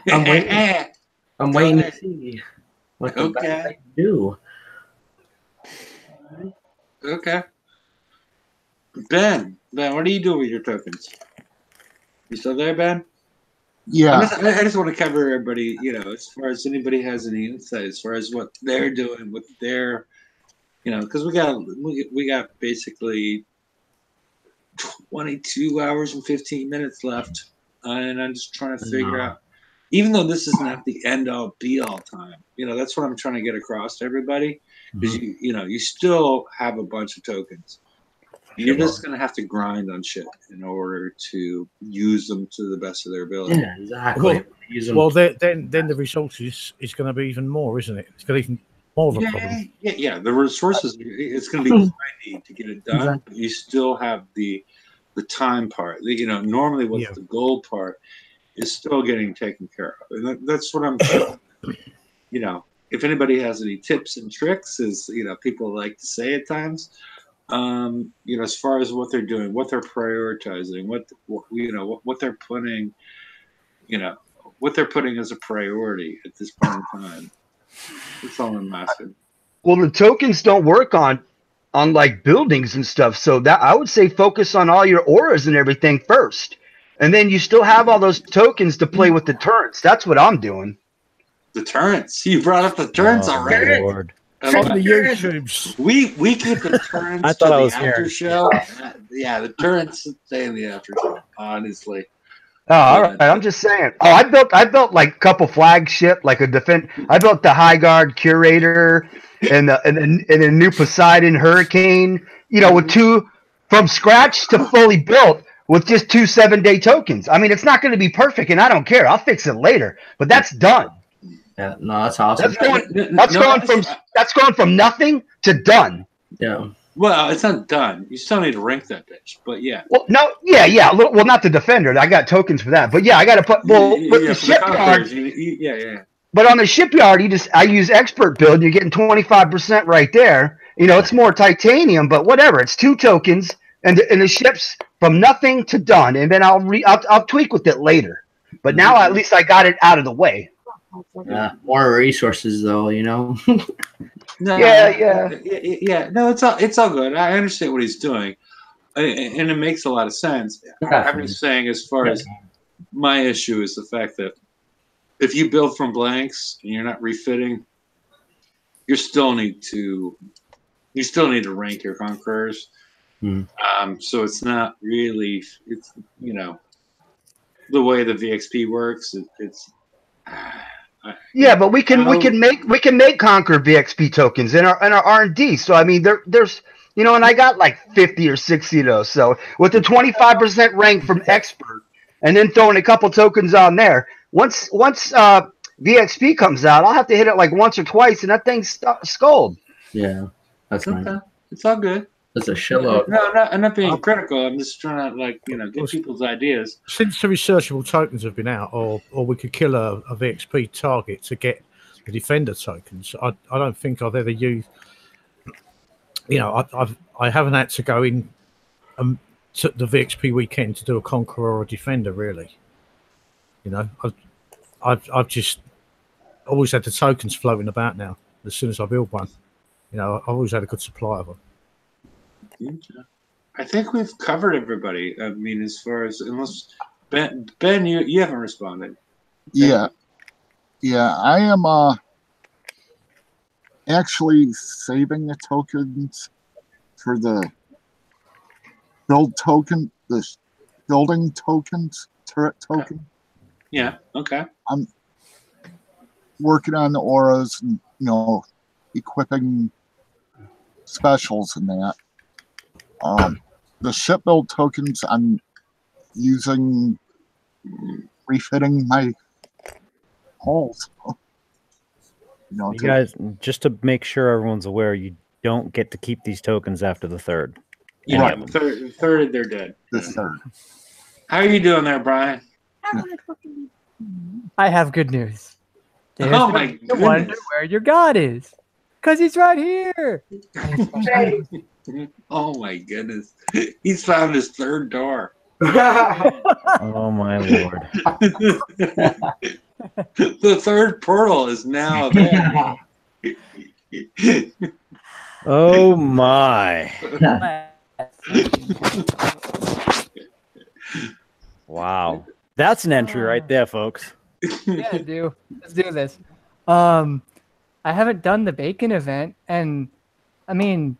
waiting. I'm waiting to see what the best I can do. Okay. Ben, what are you doing with your tokens? You still there, Ben? Yeah. I just want to cover everybody, you know, as far as anybody has any insight as far as what they're doing with their, you know, because we got basically 22 hours and 15 minutes left, and I'm just trying to figure out, even though this is not the end all be all time, you know, that's what I'm trying to get across to everybody, because you know, you still have a bunch of tokens. You're just gonna have to grind on shit in order to use them to the best of their ability. Yeah, exactly. Well, then the resources is going to be even more, isn't it? It's going to be even more of a problem. Yeah. The resources, it's going to be grindy to get it done. Exactly. But you still have the time part. You know, normally what's the gold part is still getting taken care of, and that's what I'm. You know, if anybody has any tips and tricks, as you know, people like to say at times. You know, as far as what they're doing, what they're prioritizing, what you know, what they're putting, you know, what they're putting as a priority at this point in time. That's all I'm asking. Well, the tokens don't work on like buildings and stuff, so that I would say focus on all your auras and everything first, and then you still have all those tokens to play with the turrets. That's what I'm doing. The turrets. You brought up the turrets already. Lord. From the YouTubes. We keep the turrets I to thought I the was after hearing. show. Yeah, the turrets stay in the after show, honestly. Oh, all right. I'm just saying. Oh, I built like a couple flagship, like a defense. I built the High Guard Curator and a new Poseidon Hurricane. You know, with two from scratch to fully built with just 2 7-day tokens. I mean, it's not going to be perfect, and I don't care. I'll fix it later. But that's done. Yeah, no, that's awesome. That's going from nothing to done. Yeah. Well, it's not done. You still need to rank that bitch, but yeah. Well, no, yeah. Well, not the defender. I got tokens for that, but yeah, I got to put. Well, with the shipyard. Yeah. But on the shipyard, I use expert build. You're getting 25% right there. You know, it's more titanium, but whatever. It's 2 tokens, and the ship's from nothing to done, and then I'll tweak with it later. But now at least I got it out of the way. Yeah, more resources though, you know. No, Yeah. No, it's all good. I understand what he's doing, and it makes a lot of sense. I'm just saying, as far as my issue is the fact that if you build from blanks and you're not refitting, you still need to rank your conquerors. So it's not really, it's, you know, the way the VXP works. Yeah, but we can make Conqueror VXP tokens in our R&D. So I mean, there's you know, and I got like 50 or 60 of those. So with the 25% rank from expert, and then throwing a couple tokens on there, once VXP comes out, I'll have to hit it like once or twice, and that thing's skulled. Yeah, that's nice. It's all good. That's a shitload. No, I'm not being critical. I'm just trying to, like, you know, get people's ideas. Since the researchable tokens have been out, or we could kill a VXP target to get the defender tokens, I don't think I've ever used. You know, I haven't had to go in to the VXP weekend to do a conqueror or a defender, really. You know, I've just always had the tokens floating about now. As soon as I build one, you know, I've always had a good supply of them. I think we've covered everybody. I mean, as far as, unless Ben, you haven't responded. Yeah, I am. actually saving the tokens for the build token, the building tokens, turret token. Yeah. Okay. I'm working on the auras and equipping specials and that. The ship build tokens I'm using refitting my hulls. You guys, just to make sure everyone's aware, you don't get to keep these tokens after the third. Yeah. Right. Third, they're dead. The third. How are you doing there, Brian? I have good news. Oh my You goodness. wonder where your god is. Because he's right here. Oh my goodness. He's found his third door. Oh my lord. The third portal is now there. Oh my. Wow. That's an entry right there, folks. Yeah, dude. Let's do this. I haven't done the bacon event, and I mean,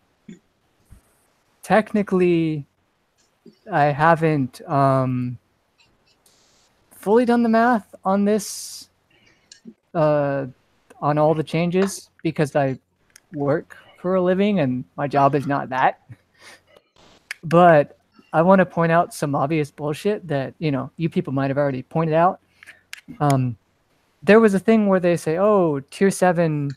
technically, I haven't fully done the math on this, on all the changes, because I work for a living and my job is not that. But I want to point out some obvious bullshit that, you people might have already pointed out. There was a thing where they say, oh, tier 7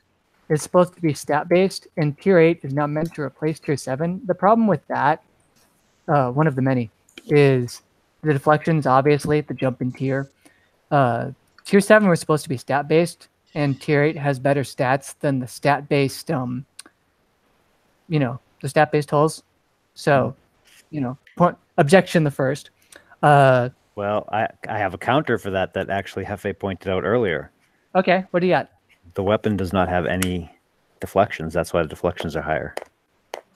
is supposed to be stat based and tier 8 is not meant to replace tier 7. The problem with that, one of the many, is the deflections, obviously, the jump in tier. Tier 7 was supposed to be stat based, and tier 8 has better stats than the stat based, the stat based hulls. So, objection the first. Well, I have a counter for that actually Hefe pointed out earlier. Okay, what do you got? The weapon does not have any deflections. That's why the deflections are higher.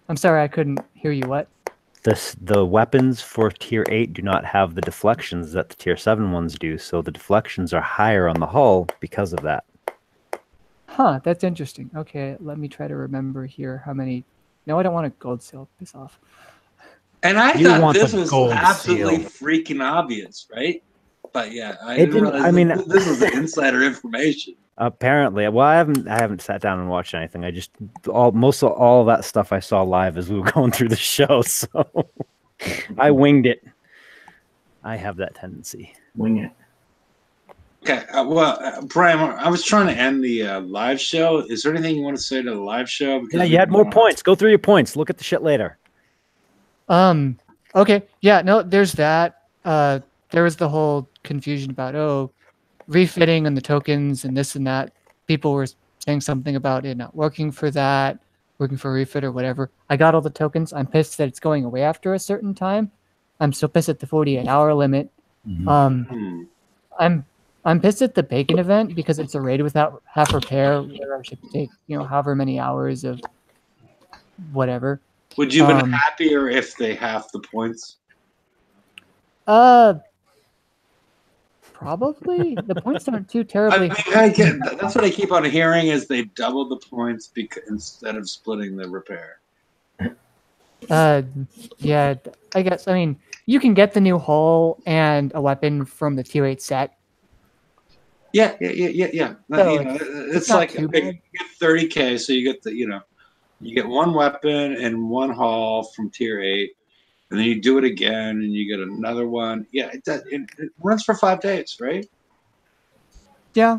I'm sorry, I couldn't hear you. What? The weapons for tier 8 do not have the deflections that the tier 7 ones do, so the deflections are higher on the hull because of that. Huh, that's interesting. Okay, let me try to remember here how many... No, I don't want a gold seal. Piss off. And I You thought want this the was gold absolutely seal. freaking obvious, right? But yeah, I It didn't didn't- realize I mean- this was insider information. Apparently, well, I haven't sat down and watched anything. I just most of all that stuff I saw live as we were going through the show, so I winged it. I have that tendency. Wing it. Okay, Brian, I was trying to end the live show. Is there anything you want to say to the live show? Because Yeah, you had more points. Go through your points. Look at the shit later. Okay, yeah, no, there's that. There was the whole confusion about, refitting and the tokens and this and that. People were saying something about it not working for that, working for a refit or whatever. I got all the tokens. I'm pissed that it's going away after a certain time. I'm still pissed at the 48-hour limit. I'm pissed at the bacon event because it's a raid without half repair, where our ships take, however many hours of whatever. Would you have been happier if they half the points? Probably. The points aren't too terribly. That's what I keep on hearing is they doubled the points instead of splitting the repair. Yeah, I guess. I mean, you can get the new hull and a weapon from the tier 8 set. Yeah. So it's not like too you bad. get 30K, so you get you get one weapon and one hull from tier 8, and then you do it again, and you get another one. Yeah, it runs for 5 days, right? Yeah.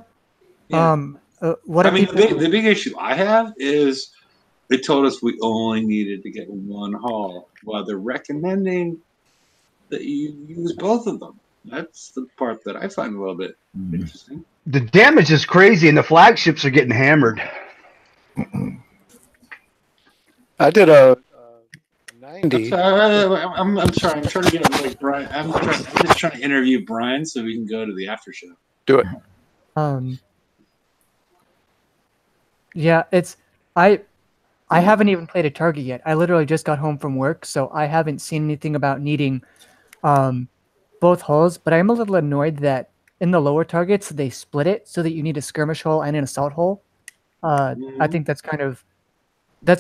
Yeah. What I do mean, people... the big issue I have is they told us we only needed to get one hull, while they're recommending that you use both of them. That's the part that I find a little bit interesting. The damage is crazy, and the flagships are getting hammered. I did a 90. I'm sorry. I'm trying to get like Brian. I'm just trying to interview Brian so we can go to the after show. Do it. Yeah, it's I haven't even played a target yet. I literally just got home from work, so I haven't seen anything about needing both hulls, but I'm a little annoyed that in the lower targets they split it so that you need a skirmish hull and an assault hull. I think that's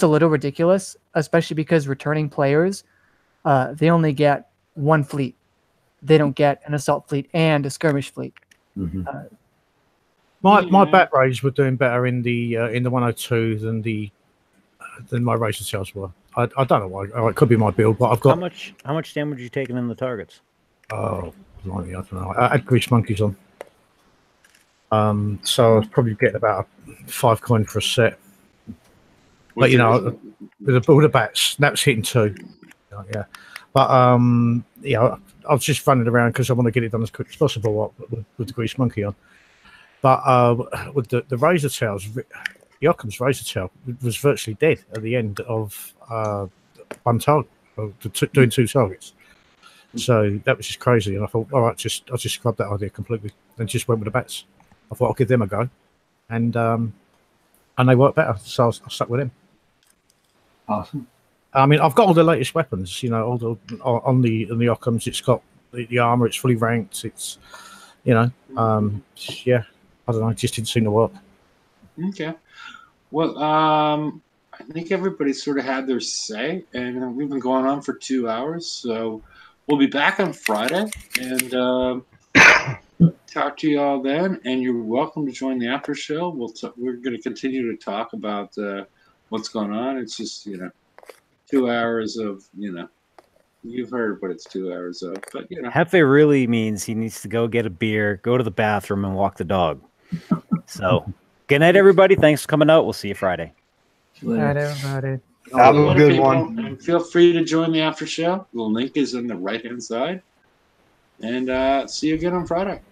a little ridiculous, especially because returning players, they only get one fleet. They don't get an assault fleet and a skirmish fleet. Mhm. My bat rays were doing better in the 102 than my razor tails were. I don't know why. Oh, it could be my build, but I've got how much damage you taking in the targets? Oh, blimey, I don't know. I had grease monkeys on. So I was probably getting about 5 coin for a set. But you know, with all the bats, that was hitting 2. Yeah. But yeah, I was just running around because I want to get it done as quick as possible with the grease monkey on. But with the razor tails, Yoakum's razor tail was virtually dead at the end of one target, doing 2 targets. So that was just crazy, and I thought, all right, I'll just scrub that idea completely, and just went with the bats. I thought I'll give them a go, and they worked better, so I stuck with them. Awesome. I mean, I've got all the latest weapons, you know, all the on the Occams. It's got the armor. It's fully ranked. It's, you know, yeah. I don't know. It just didn't seem to work. Okay. Well, I think everybody sort of had their say, and we've been going on for 2 hours, so we'll be back on Friday, and talk to you all then. And you're welcome to join the after show. We're going to continue to talk about what's going on. It's just 2 hours of you've heard what it's 2 hours of, but Hefe really means he needs to go get a beer, go to the bathroom, and walk the dog. So, good night, everybody. Thanks for coming out. We'll see you Friday. Good night, everybody. Have a good one. And feel free to join the after show. The link is on the right-hand side. And see you again on Friday.